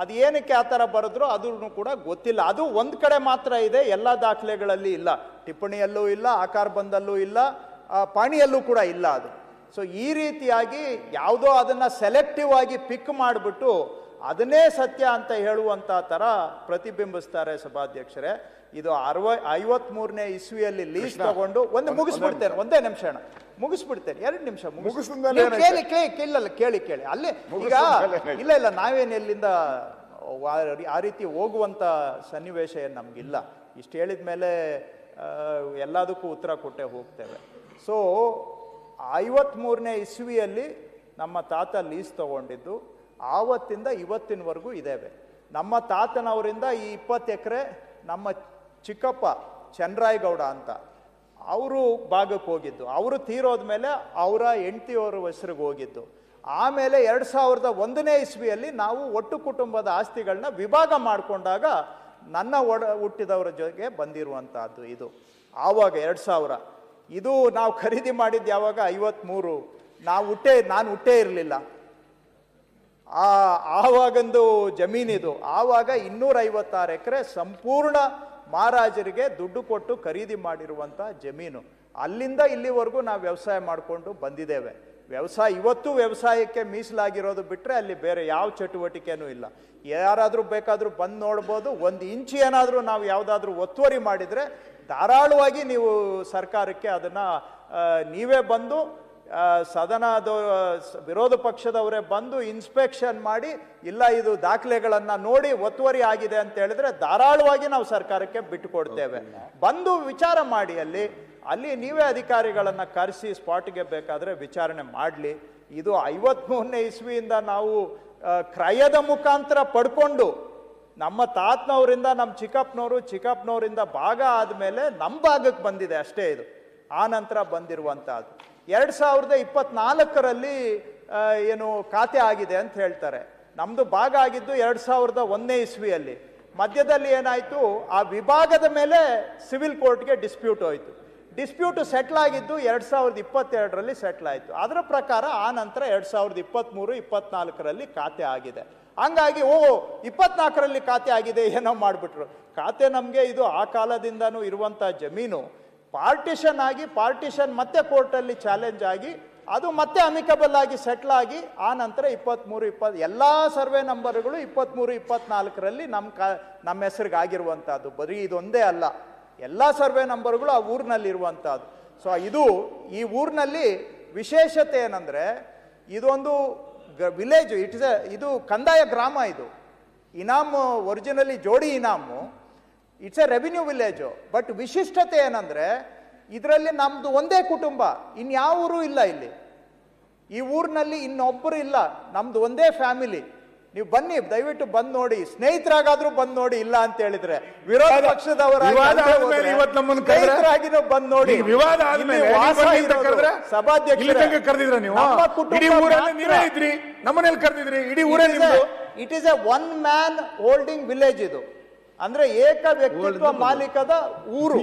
ಅದು ಏನಕ್ಕೆ ಆ ಥರ ಬರೆದ್ರು ಅದೂ ಕೂಡ ಗೊತ್ತಿಲ್ಲ. ಅದು ಒಂದು ಕಡೆ ಮಾತ್ರ ಇದೆ, ಎಲ್ಲ ದಾಖಲೆಗಳಲ್ಲಿ ಇಲ್ಲ, ಟಿಪ್ಪಣಿಯಲ್ಲೂ ಇಲ್ಲ, ಆಕಾರ ಬಂದಲ್ಲೂ ಇಲ್ಲ, ಪಾಣಿಯಲ್ಲೂ ಕೂಡ ಇಲ್ಲ ಅದು. ಸೊ ಈ ರೀತಿಯಾಗಿ ಯಾವುದೋ ಅದನ್ನು ಸೆಲೆಕ್ಟಿವ್ ಆಗಿ ಪಿಕ್ ಮಾಡಿಬಿಟ್ಟು ಅದನ್ನೇ ಸತ್ಯ ಅಂತ ಹೇಳುವಂಥ ಥರ ಪ್ರತಿಬಿಂಬಿಸ್ತಾರೆ ಸಭಾಧ್ಯಕ್ಷರೇ. ಇದು 53ನೇ ಇಸ್ವಿಯಲ್ಲಿ ಲೀಸ್ ತಗೊಂಡು ಮುಗಿಸ್ಬಿಡ್ತೇನೆ, ಒಂದೇ ನಿಮಿಷ ಮುಗಿಸ್ಬಿಡ್ತೇನೆ, 2 ನಿಮಿಷ ಕೇಳಿ ಅಲ್ಲೇ. ಈಗ ಇಲ್ಲ ನಾವೇನು ಎಲ್ಲಿಂದ ಆ ರೀತಿ ಹೋಗುವಂಥ ಸನ್ನಿವೇಶ ಏನು ನಮಗಿಲ್ಲ. ಇಷ್ಟು ಹೇಳಿದ ಮೇಲೆ ಎಲ್ಲದಕ್ಕೂ ಉತ್ತರ ಕೊಟ್ಟೆ ಹೋಗ್ತೇವೆ. ಸೊ 53ನೇ ಇಸ್ವಿಯಲ್ಲಿ ನಮ್ಮ ತಾತ ಲೀಸ್ ತಗೊಂಡಿದ್ದು, ಆವತ್ತಿಂದ ಇವತ್ತಿನವರೆಗೂ ಇದ್ದೇವೆ. ನಮ್ಮ ತಾತನವರಿಂದ ಈ 20 ಎಕರೆ ನಮ್ಮ ಚಿಕ್ಕಪ್ಪ ಚಂದ್ರಾಯಗೌಡ ಅಂತ ಅವರು ಭಾಗಕ್ಕೆ ಹೋಗಿದ್ದು, ಅವರು ತೀರೋದ್ಮೇಲೆ ಅವರ ಹೆಂಡತಿಯವರ ಹೆಸರಿಗೆ ಹೋಗಿದ್ದು. ಆಮೇಲೆ 2001ನೇ ಇಸ್ವಿಯಲ್ಲಿ ನಾವು ಒಟ್ಟು ಕುಟುಂಬದ ಆಸ್ತಿಗಳನ್ನ ವಿಭಾಗ ಮಾಡಿಕೊಂಡಾಗ ನನ್ನ ಹುಟ್ಟಿದವರ ಜೊತೆಗೆ ಬಂದಿರುವಂತಹದ್ದು ಇದು. ಆವಾಗ 2000 ಇದು ನಾವು ಖರೀದಿ ಮಾಡಿದ್ದು ಯಾವಾಗ 53, ನಾನು ಹುಟ್ಟೇ ಇರಲಿಲ್ಲ. ಆವಾಗಂದು ಜಮೀನಿದು. ಆವಾಗ 256 ಎಕರೆ ಸಂಪೂರ್ಣ ಮಹಾರಾಜರಿಗೆ ದುಡ್ಡು ಕೊಟ್ಟು ಖರೀದಿ ಮಾಡಿರುವಂಥ ಜಮೀನು. ಅಲ್ಲಿಂದ ಇಲ್ಲಿವರೆಗೂ ನಾವು ವ್ಯವಸಾಯ ಮಾಡಿಕೊಂಡು ಬಂದಿದ್ದೇವೆ. ಇವತ್ತು ವ್ಯವಸಾಯಕ್ಕೆ ಮೀಸಲಾಗಿರೋದು ಬಿಟ್ಟರೆ ಅಲ್ಲಿ ಬೇರೆ ಯಾವ ಚಟುವಟಿಕೆನೂ ಇಲ್ಲ. ಯಾರಾದರೂ ಬೇಕಾದರೂ ಬಂದು ನೋಡ್ಬೋದು. 1 ಇಂಚು ಏನಾದರೂ ನಾವು ಯಾವುದಾದ್ರೂ ಒತ್ತುವರಿ ಮಾಡಿದರೆ ಧಾರಾಳವಾಗಿ ನೀವು ಸರ್ಕಾರಕ್ಕೆ ಅದನ್ನು ನೀವೇ ಬಂದು ಸದನದ ವಿರೋಧ ಪಕ್ಷದವರೇ ಬಂದು ಇನ್ಸ್ಪೆಕ್ಷನ್ ಮಾಡಿ, ಇಲ್ಲ ಇದು ದಾಖಲೆಗಳನ್ನು ನೋಡಿ ಒತ್ತುವರಿ ಆಗಿದೆ ಅಂತ ಹೇಳಿದ್ರೆ ಧಾರಾಳವಾಗಿ ನಾವು ಸರ್ಕಾರಕ್ಕೆ ಬಿಟ್ಟುಕೊಡ್ತೇವೆ. ಬಂದು ವಿಚಾರ ಮಾಡಿ, ಅಲ್ಲಿ ನೀವೇ ಅಧಿಕಾರಿಗಳನ್ನು ಕರೆಸಿ ಸ್ಪಾಟ್ಗೆ ಬೇಕಾದರೆ ವಿಚಾರಣೆ ಮಾಡಲಿ. ಇದು 53ನೇ ಇಸ್ವಿಯಿಂದ ನಾವು ಕ್ರಯದ ಮುಖಾಂತರ ಪಡ್ಕೊಂಡು ನಮ್ಮ ತಾತನವರಿಂದ ನಮ್ಮ ಚಿಕ್ಕಪ್ಪನವರಿಂದ ಭಾಗ ಆದಮೇಲೆ ನಮ್ಮ ಭಾಗಕ್ಕೆ ಬಂದಿದೆ ಅಷ್ಟೇ. ಇದು ಆ ನಂತರ ಬಂದಿರುವಂಥದ್ದು 2024ರಲ್ಲಿ ಏನು ಖಾತೆ ಆಗಿದೆ ಅಂತ ಹೇಳ್ತಾರೆ. ನಮ್ಮದು ಭಾಗ ಆಗಿದ್ದು 2001ನೇ ಇಸ್ವಿಯಲ್ಲಿ. ಮಧ್ಯದಲ್ಲಿ ಏನಾಯಿತು, ಆ ವಿಭಾಗದ ಮೇಲೆ ಸಿವಿಲ್ ಕೋರ್ಟ್ಗೆ ಡಿಸ್ಪ್ಯೂಟ್ ಹೋಯಿತು. ಡಿಸ್ಪ್ಯೂಟ್ ಸೆಟ್ಲ್ ಆಗಿದ್ದು 2022ರಲ್ಲಿ ಸೆಟ್ಲ್ ಆಯಿತು. ಅದರ ಪ್ರಕಾರ ಆ ನಂತರ 2023-24ರಲ್ಲಿ ಖಾತೆ ಆಗಿದೆ. ಹಂಗಾಗಿ 24ರಲ್ಲಿ ಖಾತೆ ಆಗಿದೆ ಏನೋ ಮಾಡಿಬಿಟ್ರು. ಖಾತೆ ನಮಗೆ ಇದು ಆ ಕಾಲದಿಂದನೂ ಇರುವಂಥ ಜಮೀನು ಪಾರ್ಟಿಷನ್ ಮತ್ತೆ ಕೋರ್ಟಲ್ಲಿ ಚಾಲೆಂಜ್ ಆಗಿ ಅದು ಮತ್ತೆ ಅಮಿಕಬಲ್ ಆಗಿ ಸೆಟ್ಲ್ ಆಗಿ ಆ ನಂತರ 23-20 ಎಲ್ಲ ಸರ್ವೆ ನಂಬರ್ಗಳು 23-24ರಲ್ಲಿ ನಮ್ಮ ಹೆಸರಿಗೆ ಆಗಿರುವಂಥದ್ದು. ಬರೀ ಇದೊಂದೇ ಅಲ್ಲ, ಎಲ್ಲ ಸರ್ವೆ ನಂಬರ್ಗಳು ಆ ಊರಿನಲ್ಲಿ ಇರುವಂಥದ್ದು. ಸೊ ಈ ಊರಿನಲ್ಲಿ ವಿಶೇಷತೆ ಏನಂದರೆ, ಇದೊಂದು ವಿಲೇಜ್, ಇದು ಕಂದಾಯ ಗ್ರಾಮ. ಇದು ಇನಾಮ್ ಒರಿಜಿನಲಿ ಜೋಡಿ ಇನಾಮು, it's a revenue village. But ವಿಶಿಷ್ಟತೆ ಏನಂದ್ರೆ, ಇದರಲ್ಲಿ ನಮ್ದು ಒಂದೇ ಕುಟುಂಬ, ಇನ್ಯಾವ ಊರು ಇಲ್ಲ. ಇಲ್ಲಿ ಈ ಊರಿನಲ್ಲಿ ಇನ್ನೊಬ್ಬರು ಇಲ್ಲ, ನಮ್ದು ಒಂದೇ ಫ್ಯಾಮಿಲಿ. ನೀವು ಬನ್ನಿ, ದಯವಿಟ್ಟು ಬಂದು ನೋಡಿ, ಸ್ನೇಹಿತರಾಗಾದ್ರೂ ಬಂದು ನೋಡಿ. ಇಲ್ಲ ಅಂತ ಹೇಳಿದ್ರೆ ವಿರೋಧ ಪಕ್ಷದವರಾಗಿನೂ ಬಂದು ನೋಡಿ. It is A 1 man holding village. ಇದು ಅಂದ್ರೆ ಏಕ ವ್ಯಕ್ತಿತ್ವ ಮಾಲೀಕದ ಊರು.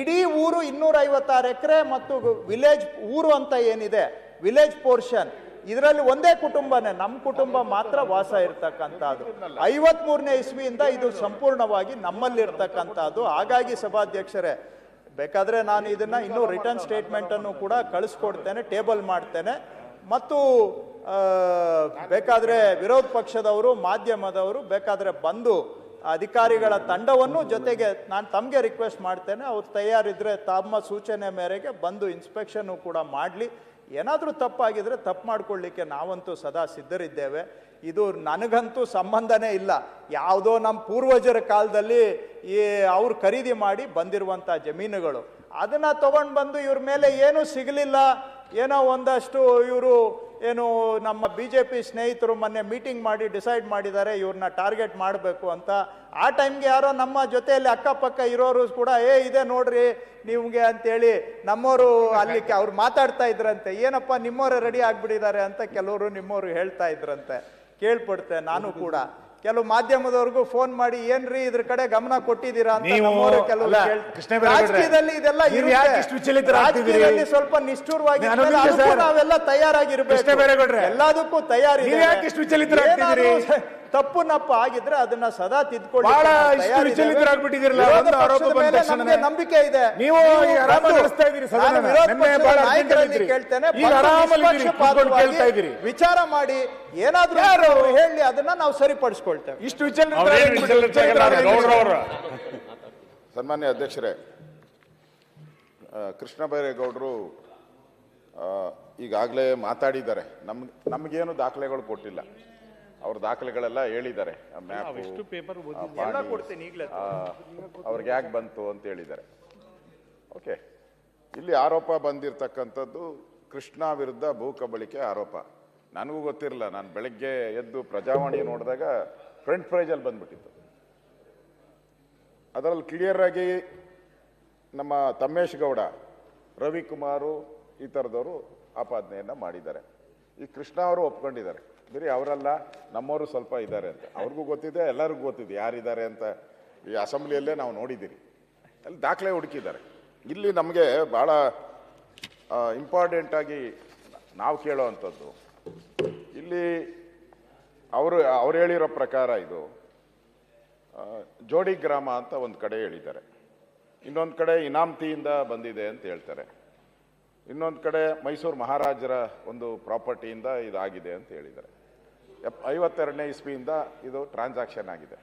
ಇಡೀ ಊರು 256 ಎಕರೆ ಮತ್ತು ವಿಲೇಜ್ ಊರು ಅಂತ ಏನಿದೆ, ವಿಲೇಜ್ ಪೋರ್ಷನ್, ಇದರಲ್ಲಿ ಒಂದೇ ಕುಟುಂಬನೇ, ನಮ್ಮ ಕುಟುಂಬ ಮಾತ್ರ ವಾಸ ಇರ್ತಕ್ಕಂಥದ್ದು. 53ನೇ ಇಸ್ವಿಯಿಂದ ಇದು ಸಂಪೂರ್ಣವಾಗಿ ನಮ್ಮಲ್ಲಿರ್ತಕ್ಕಂಥದ್ದು. ಹಾಗಾಗಿ ಸಭಾಧ್ಯಕ್ಷರೇ, ಬೇಕಾದ್ರೆ ನಾನು ಇದನ್ನ ಇನ್ನೂ ರಿಟರ್ನ್ ಸ್ಟೇಟ್ಮೆಂಟ್ ಅನ್ನು ಕೂಡ ಕಳಿಸ್ಕೊಡ್ತೇನೆ, ಟೇಬಲ್ ಮಾಡ್ತೇನೆ. ಮತ್ತು ಬೇಕಾದ್ರೆ ವಿರೋಧ ಪಕ್ಷದವರು, ಮಾಧ್ಯಮದವರು ಬೇಕಾದ್ರೆ ಬಂದು ಅಧಿಕಾರಿಗಳ ತಂಡವನ್ನು ಜೊತೆಗೆ ನಾನು ತಮಗೆ ರಿಕ್ವೆಸ್ಟ್ ಮಾಡ್ತೇನೆ, ಅವ್ರು ತಯಾರಿದ್ರೆ ತಮ್ಮ ಸೂಚನೆ ಮೇರೆಗೆ ಬಂದು ಇನ್ಸ್ಪೆಕ್ಷನ್ ಕೂಡ ಮಾಡಲಿ. ಏನಾದರೂ ತಪ್ಪಾಗಿದ್ರೆ ತಪ್ಪು ಮಾಡ್ಕೊಳ್ಳಿಕ್ಕೆ ನಾವಂತೂ ಸದಾ ಸಿದ್ಧರಿದ್ದೇವೆ. ಇದು ನನಗಂತೂ ಸಂಬಂಧನೇ ಇಲ್ಲ. ಯಾವುದೋ ನಮ್ಮ ಪೂರ್ವಜರ ಕಾಲದಲ್ಲಿ ಅವ್ರು ಖರೀದಿ ಮಾಡಿ ಬಂದಿರುವಂಥ ಜಮೀನುಗಳು, ಅದನ್ನು ತಗೊಂಡು ಬಂದು ಇವ್ರ ಮೇಲೆ ಏನೂ ಸಿಗಲಿಲ್ಲ, ಏನೋ ಒಂದಷ್ಟು ಇವರು ಏನು ನಮ್ಮ BJP ಸ್ನೇಹಿತರು ಮೊನ್ನೆ ಮೀಟಿಂಗ್ ಮಾಡಿ ಡಿಸೈಡ್ ಮಾಡಿದ್ದಾರೆ ಇವ್ರನ್ನ ಟಾರ್ಗೆಟ್ ಮಾಡಬೇಕು ಅಂತ. ಆ ಟೈಮ್ಗೆ ಯಾರೋ ನಮ್ಮ ಜೊತೆಯಲ್ಲಿ ಅಕ್ಕಪಕ್ಕ ಇರೋರು ಕೂಡ ಇದೆ ನೋಡ್ರಿ ನಿಮಗೆ ಅಂತೇಳಿ ನಮ್ಮವರು ಅಲ್ಲಿ ಅವ್ರು ಮಾತಾಡ್ತಾ ಇದ್ರಂತೆ. ಏನಪ್ಪ ನಿಮ್ಮವರೇ ರೆಡಿ ಆಗಿಬಿಟ್ಟಿದ್ದಾರೆ ಅಂತ ಕೆಲವರು ನಿಮ್ಮವರು ಹೇಳ್ತಾ ಇದ್ರಂತೆ. ಕೇಳ್ಪಡ್ತೆ ನಾನು ಕೂಡ ಕೆಲವು ಮಾಧ್ಯಮದವ್ರಿಗೂ ಫೋನ್ ಮಾಡಿ ಏನ್ರಿ ಇದ್ರ ಕಡೆ ಗಮನ ಕೊಟ್ಟಿದ್ದೀರಾ ಅಂತ ನೀವು ನಮ್ಮವರು ಕೆಲವು ಅಲ್ಲ, ಕೃಷ್ಣ ಬೈರೇಗೌಡ್ರೆ, ರಾಜಕೀಯದಲ್ಲಿ ಇದೆಲ್ಲ ನೀವು ಯಾಕೆ ಇಷ್ಟು ವಿಚಲಿತರಾಗ್ತಿದ್ದೀರಿ? ರಾಜಕೀಯದಲ್ಲಿ ಸ್ವಲ್ಪ ನಿಷ್ಠುರವಾಗಿ ನಾನು ನಿಜ ಅದಕ್ಕೂ ಸರ್. ನಾವೆಲ್ಲ ತಯಾರಾಗಿರ್ಬೇಕು. ಕೃಷ್ಣ ಬೈರೇಗೌಡ್ರೆ, ಎಲ್ಲದಕ್ಕೂ ತಯಾರಿ. ನೀವು ಯಾಕೆ ಇಷ್ಟು ವಿಚಲಿತರಾಗ್ತಿದ್ದೀರಿ? ತಪ್ಪು ನಪ್ಪ ಆಗಿದ್ರೆ ಅದನ್ನ ಸದಾ ತಿದ್ಕೊಳ್ಳಿ. ಬಹಳ ಇಷ್ಟು ವಿಚಲಿತರಾಗ್ಬಿಟ್ಟಿದ್ದೀರಲ್ಲ, ಒಂದು ಆರೋಪ ಬಂದ ತಕ್ಷಣನೇ ನಂಬಿಕೆ ಇದೆ. ನೀವು ಈಗ ಆರಾಮ ನಡೆಸ್ತಾ ಇದ್ದೀರಿ ಸದನ. ನಿನ್ನೆ ಬಹಳ ಅರ್ಜೆಂಟಲ್ಲಿದ್ರಿ. ಈಗ ಆರಾಮಲ್ಲಿ ಇದ್ದೀರಿ, ಕೂತ್ಕೊಂಡು ಕೇಳ್ತಾ ಇದ್ದೀರಿ. ವಿಚಾರ ಮಾಡಿ ಏನಾದ್ರೂ ಹೇಳಿ ಅದನ್ನ ನಾವು ಸರಿಪಡಿಸ್ಕೊಳ್ತೇವೆ. ಇಷ್ಟು ವಿಚಲಿತರಾಗಿ ಗೌಡ್ರವರು ಸನ್ಮಾನ್ಯ ಅಧ್ಯಕ್ಷರೇ, ಕೃಷ್ಣ ಬೈರೇಗೌಡರು ಈಗಾಗಲೇ ಮಾತಾಡಿದ್ದಾರೆ. ನಮಗೇನು ದಾಖಲೆಗಳು ಕೊಟ್ಟಿಲ್ಲ. ಅವ್ರ ದಾಖಲೆಗಳೆಲ್ಲ ಹೇಳಿದ್ದಾರೆ. ಅವ್ರಿಗೆ ಯಾಕೆ ಬಂತು ಅಂತ ಹೇಳಿದ್ದಾರೆ. ಓಕೆ, ಇಲ್ಲಿ ಆರೋಪ ಬಂದಿರತಕ್ಕಂಥದ್ದು ಕೃಷ್ಣ ವಿರುದ್ಧ ಭೂ ಕಬಳಿಕೆ ಆರೋಪ. ನನಗೂ ಗೊತ್ತಿರಲಿಲ್ಲ. ನಾನು ಬೆಳಗ್ಗೆ ಎದ್ದು ಪ್ರಜಾವಾಣಿ ನೋಡಿದಾಗ ಫ್ರಂಟ್ ಪೇಜಲ್ಲಿ ಬಂದ್ಬಿಟ್ಟಿತ್ತು. ಅದರಲ್ಲಿ ಕ್ಲಿಯರ್ ಆಗಿ ನಮ್ಮ ತಮ್ಮೇಶ್ ಗೌಡ, ರವಿಕುಮಾರು ಈ ಥರದವರು ಆಪಾದನೆಯನ್ನು ಮಾಡಿದ್ದಾರೆ. ಈ ಕೃಷ್ಣ ಅವರು ಒಪ್ಕೊಂಡಿದ್ದಾರೆ. ಬರೀ ಅವರಲ್ಲ, ನಮ್ಮವರು ಸ್ವಲ್ಪ ಇದ್ದಾರೆ ಅಂತ ಅವ್ರಿಗೂ ಗೊತ್ತಿದೆ, ಎಲ್ಲರಿಗೂ ಗೊತ್ತಿದೆ ಯಾರಿದ್ದಾರೆ ಅಂತ. ಈ ಅಸೆಂಬ್ಲಿಯಲ್ಲೇ ನಾವು ನೋಡಿದ್ದೀರಿ. ಅಲ್ಲಿ ದಾಖಲೆ ಹುಡುಕಿದ್ದಾರೆ. ಇಲ್ಲಿ ನಮಗೆ ಭಾಳ ಇಂಪಾರ್ಟೆಂಟಾಗಿ ನಾವು ಕೇಳೋವಂಥದ್ದು, ಇಲ್ಲಿ ಅವ್ರು ಹೇಳಿರೋ ಪ್ರಕಾರ ಇದು ಜೋಡಿ ಗ್ರಾಮ ಅಂತ ಒಂದು ಕಡೆ ಹೇಳಿದ್ದಾರೆ. ಇನ್ನೊಂದು ಕಡೆ ಇನಾಮ್ತಿಯಿಂದ ಬಂದಿದೆ ಅಂತ ಹೇಳ್ತಾರೆ. ಇನ್ನೊಂದು ಕಡೆ ಮೈಸೂರು ಮಹಾರಾಜರ ಒಂದು ಪ್ರಾಪರ್ಟಿಯಿಂದ ಇದಾಗಿದೆ ಅಂತ ಹೇಳಿದ್ದಾರೆ. 52ನೇ ಇಸ್ವಿಯಿಂದ ಇದು ಟ್ರಾನ್ಸಾಕ್ಷನ್ ಆಗಿದೆ.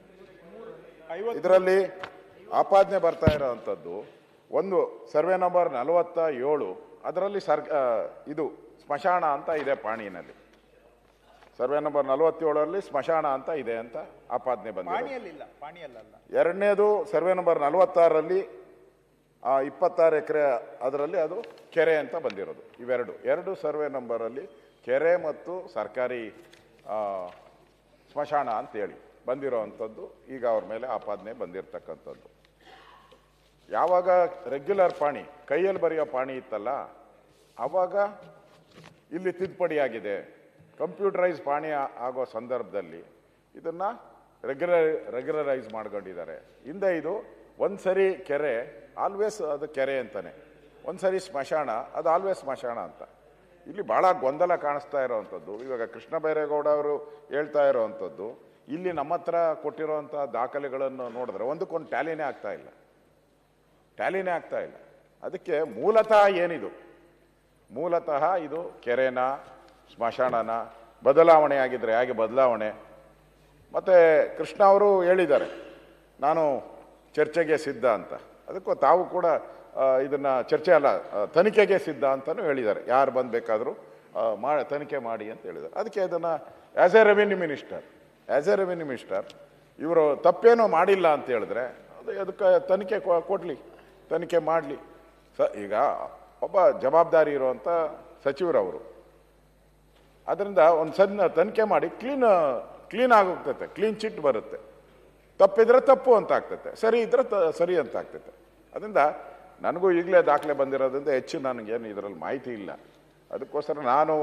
ಇದರಲ್ಲಿ ಆಪಾದನೆ ಬರ್ತಾ ಇರೋವಂಥದ್ದು ಒಂದು ಸರ್ವೆ ನಂಬರ್ 47, ಅದರಲ್ಲಿ ಇದು ಸ್ಮಶಾನ ಅಂತ ಇದೆ ಪಾಣಿನಲ್ಲಿ. ಸರ್ವೆ ನಂಬರ್ 47ರಲ್ಲಿ ಸ್ಮಶಾನ ಅಂತ ಇದೆ ಅಂತ ಆಪಾದನೆ ಬಂದಿದೆ. ಎರಡನೇದು ಸರ್ವೆ ನಂಬರ್ 46ರಲ್ಲಿ 26 ಎಕರೆ, ಅದರಲ್ಲಿ ಅದು ಕೆರೆ ಅಂತ ಬಂದಿರೋದು. ಎರಡು ಸರ್ವೆ ನಂಬರಲ್ಲಿ ಕೆರೆ ಮತ್ತು ಸರ್ಕಾರಿ ಸ್ಮಶಾನ ಅಂತೇಳಿ ಬಂದಿರೋ ಅಂಥದ್ದು ಈಗ ಅವ್ರ ಮೇಲೆ ಆಪಾದನೆ ಬಂದಿರತಕ್ಕಂಥದ್ದು. ಯಾವಾಗ ರೆಗ್ಯುಲರ್ ಪಾಣಿ, ಕೈಯಲ್ಲಿ ಬರೆಯೋ ಪಾಣಿ ಇತ್ತಲ್ಲ, ಆವಾಗ ಇಲ್ಲಿ ತಿದ್ದುಪಡಿಯಾಗಿದೆ. ಕಂಪ್ಯೂಟರೈಸ್ ಪಾಣಿ ಆಗೋ ಸಂದರ್ಭದಲ್ಲಿ ಇದನ್ನು ರೆಗ್ಯುಲರೈಸ್ ಮಾಡ್ಕೊಂಡಿದ್ದಾರೆ. ಹಿಂದೆ ಇದು ಒಂದು ಸರಿ ಕೆರೆ ಆಲ್ವೇಸ್ ಅದು ಕೆರೆ ಅಂತಾನೆ, ಒಂದು ಸರಿ ಸ್ಮಶಾನ ಅದು ಆಲ್ವೇಸ್ ಸ್ಮಶಾನ ಅಂತ. ಇಲ್ಲಿ ಭಾಳ ಗೊಂದಲ ಕಾಣಿಸ್ತಾ ಇರೋವಂಥದ್ದು. ಇವಾಗ ಕೃಷ್ಣ ಬೈರೇಗೌಡ ಅವರು ಹೇಳ್ತಾ ಇರೋವಂಥದ್ದು, ಇಲ್ಲಿ ನಮ್ಮ ಹತ್ರ ಕೊಟ್ಟಿರೋವಂಥ ದಾಖಲೆಗಳನ್ನು ನೋಡಿದ್ರೆ ಒಂದಕ್ಕೊಂದು ಟ್ಯಾಲಿನೇ ಆಗ್ತಾ ಇಲ್ಲ. ಅದಕ್ಕೆ ಮೂಲತಃ ಏನಿದು, ಮೂಲತಃ ಇದು ಕೆರೆನ ಸ್ಮಶಾನನ ಬದಲಾವಣೆ ಆಗಿದ್ರೆ ಹೇಗೆ ಬದಲಾವಣೆ. ಮತ್ತು ಕೃಷ್ಣ ಅವರು ಹೇಳಿದ್ದಾರೆ ನಾನು ಚರ್ಚೆಗೆ ಸಿದ್ಧ ಅಂತ. ಅದಕ್ಕೂ ತಾವು ಕೂಡ ಇದನ್ನು ಚರ್ಚೆ ಅಲ್ಲ, ತನಿಖೆಗೆ ಸಿದ್ಧ ಅಂತಲೂ ಹೇಳಿದ್ದಾರೆ. ಯಾರು ಬಂದು ತನಿಖೆ ಮಾಡಿ ಅಂತ ಹೇಳಿದ್ದಾರೆ. ಅದಕ್ಕೆ ಇದನ್ನು ಆ್ಯಸ್ ಎ ರೆವಿನ್ಯೂ ಮಿನಿಸ್ಟರ್ ಇವರು ತಪ್ಪೇನೋ ಮಾಡಿಲ್ಲ ಅಂತ ಹೇಳಿದ್ರೆ ಅದಕ್ಕೆ ತನಿಖೆ ಮಾಡಲಿ. ಈಗ ಒಬ್ಬ ಜವಾಬ್ದಾರಿ ಇರುವಂಥ ಸಚಿವರವರು, ಅದರಿಂದ ಒಂದು ತನಿಖೆ ಮಾಡಿ ಕ್ಲೀನ್ ಆಗೋಗ್ತೈತೆ, ಕ್ಲೀನ್ ಚಿಟ್ ಬರುತ್ತೆ. ತಪ್ಪಿದ್ರೆ ತಪ್ಪು ಅಂತ ಆಗ್ತೈತೆ, ಸರಿ ಇದ್ರೆ ಸರಿ ಅಂತ ಆಗ್ತೈತೆ. ಅದರಿಂದ ನನಗೂ ಈಗಲೇ ದಾಖಲೆ ಬಂದಿರೋದ್ರಿಂದ ಹೆಚ್ಚು ನನಗೇನು ಇದರಲ್ಲಿ ಮಾಹಿತಿ ಇಲ್ಲ. ಅದಕ್ಕೋಸ್ಕರ ನಾನು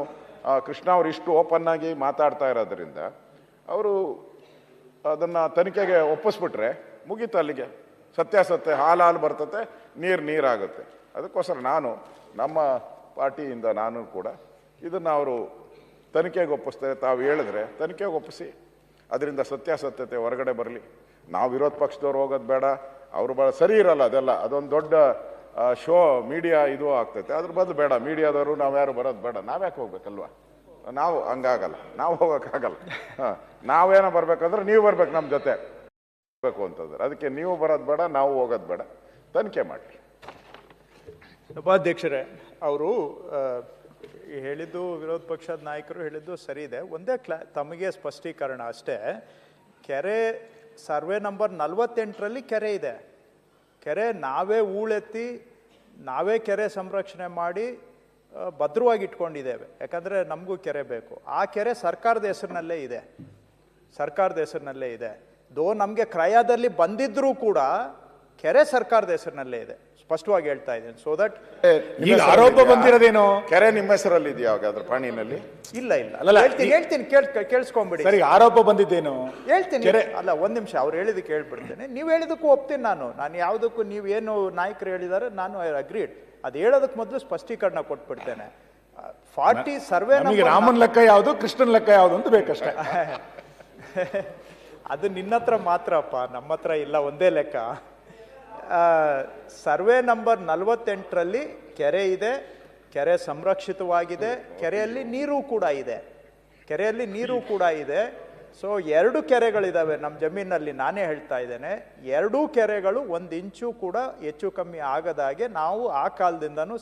ಕೃಷ್ಣ ಅವರು ಇಷ್ಟು ಓಪನ್ ಆಗಿ ಮಾತಾಡ್ತಾ ಇರೋದ್ರಿಂದ ಅವರು ಅದನ್ನು ತನಿಖೆಗೆ ಒಪ್ಪಿಸ್ಬಿಟ್ರೆ ಮುಗೀತು, ಅಲ್ಲಿಗೆ ಸತ್ಯಾಸತ್ಯ ಹಾಲು ಬರ್ತತೆ, ನೀರಾಗುತ್ತೆ. ಅದಕ್ಕೋಸ್ಕರ ನಾನು ನಮ್ಮ ಪಾರ್ಟಿಯಿಂದ ನಾನು ಕೂಡ ಇದನ್ನು ಅವರು ತನಿಖೆಗೆ ಒಪ್ಪಿಸ್ತಾರೆ. ತಾವು ಹೇಳಿದ್ರೆ ತನಿಖೆಗೆ ಒಪ್ಪಿಸಿ ಅದರಿಂದ ಸತ್ಯಾಸತ್ಯತೆ ಹೊರಗಡೆ ಬರಲಿ. ನಾವು ವಿರೋಧ ಪಕ್ಷದವ್ರು ಹೋಗೋದು ಬೇಡ, ಅವರು ಸರಿ ಇರಲ್ಲ ಅದೆಲ್ಲ. ಅದೊಂದು ದೊಡ್ಡ ಶೋ ಮೀಡಿಯಾ ಇದು ಆಗ್ತೈತೆ. ಅದ್ರ ಬದಲು ಬೇಡ, ಮೀಡಿಯಾದವರು ನಾವು ಯಾರು ಬರೋದು ಬೇಡ. ನಾವ್ಯಾಕೆ ಹೋಗ್ಬೇಕಲ್ವಾ? ನಾವು ಹಂಗಾಗಲ್ಲ, ನಾವು ಹೋಗೋಕ್ಕಾಗಲ್ಲ. ನಾವೇನೋ ಬರ್ಬೇಕಂದ್ರೆ ನೀವು ಬರ್ಬೇಕು ನಮ್ಮ ಜೊತೆ ಬೇಕು ಅಂತಂದ್ರೆ. ಅದಕ್ಕೆ ನೀವು ಬರೋದು ಬೇಡ, ನಾವು ಹೋಗೋದು ಬೇಡ, ತನಿಖೆ ಮಾಡಿ. ಸಭಾಧ್ಯಕ್ಷರೇ, ಅವರು ಹೇಳಿದ್ದು, ವಿರೋಧ ಪಕ್ಷದ ನಾಯಕರು ಹೇಳಿದ್ದು ಸರಿ ಇದೆ. ಒಂದೇ ತಮಗೆ ಸ್ಪಷ್ಟೀಕರಣ ಅಷ್ಟೇ. ಕೆರೆ ಸರ್ವೆ ನಂಬರ್ 48ರಲ್ಲಿ ಕೆರೆ ಇದೆ. ಕೆರೆ ನಾವೇ ಹೂಳೆತ್ತಿ ನಾವೇ ಕೆರೆ ಸಂರಕ್ಷಣೆ ಮಾಡಿ ಭದ್ರವಾಗಿ ಇಟ್ಕೊಂಡಿದ್ದೇವೆ. ಯಾಕಂದರೆ ನಮಗೂ ಕೆರೆ ಬೇಕು. ಆ ಕೆರೆ ಸರ್ಕಾರದ ಹೆಸರಿನಲ್ಲೇ ಇದೆ. ದೋ ನಮಗೆ ಕ್ರಯದಲ್ಲಿ ಬಂದಿದ್ರೂ ಕೂಡ ಕೆರೆ ಸರ್ಕಾರದ ಹೆಸರಿನಲ್ಲೇ ಇದೆ. ಸ್ಪಷ್ಟವಾಗಿ ಹೇಳ್ತಾ ಇದ್ದೇನೆ. ಸೊ ದಟ್ ಈಗ ಆರೋಪ ಬಂದಿರೋದೇನು? ಕೆರೆ ನಿಮ್ಮ ಹೆಸರಲ್ಲಿ ಇದೆಯಾ ಯಾವ್ದಾದ್ರು ಪಾಣಿನಲ್ಲಿ? ಇಲ್ಲ ಅಲ್ಲ, ಹೇಳ್ತೀನಿ ಕೇಳಿಸ್ಕೊಂಬಿಡಿ. ಸರಿ, ಆರೋಪ ಬಂದಿದ್ದೇನು ಹೇಳ್ತೀನಿ. ಅಲ್ಲ, ಒಂದ್ ನಿಮಿಷ, ಅವ್ರು ಹೇಳಿದಕ್ಕೆ ಹೇಳ್ಬಿಡ್ತೇನೆ. ನೀವು ಹೇಳಿದಕ್ಕೂ ಒಪ್ತೀನಿ ನಾನು ಯಾವುದಕ್ಕೂ ನೀವೇನು ನಾಯಕರು ಹೇಳಿದ್ದಾರೆ ನಾನು ಅಗ್ರೀಡ್. ಅದು ಹೇಳೋದಕ್ಕೆ ಮೊದಲು ಸ್ಪಷ್ಟೀಕರಣ ಕೊಟ್ಬಿಡ್ತೇನೆ. 40 ಸರ್ವೆ ರಾಮನ್ ಲೆಕ್ಕ ಯಾವುದು, ಕೃಷ್ಣನ್ ಲೆಕ್ಕ ಯಾವುದು ಅಂತ ಬೇಕಷ್ಟೇ. ಅದು ನಿನ್ನ ಹತ್ರ ಮಾತ್ರಪ್ಪ, ನಮ್ಮ ಹತ್ರ ಇಲ್ಲ, ಒಂದೇ ಲೆಕ್ಕ. ಸರ್ವೆ ನಂಬರ್ 48ರಲ್ಲಿ ಕೆರೆ ಇದೆ, ಕೆರೆ ಸಂರಕ್ಷಿತವಾಗಿದೆ, ಕೆರೆಯಲ್ಲಿ ನೀರು ಕೂಡ ಇದೆ. ಸೊ 2 ಕೆರೆಗಳಿದಾವೆ ನಮ್ಮ ಜಮೀನಲ್ಲಿ. ನಾನೇ ಹೇಳ್ತಾ ಇದ್ದೇನೆ, 2 ಕೆರೆಗಳು 1 ಇಂಚು ಕೂಡ ಹೆಚ್ಚು ಕಮ್ಮಿ ಆಗದಾಗೆ ನಾವು ಆ ಕಾಲದಿಂದನೂ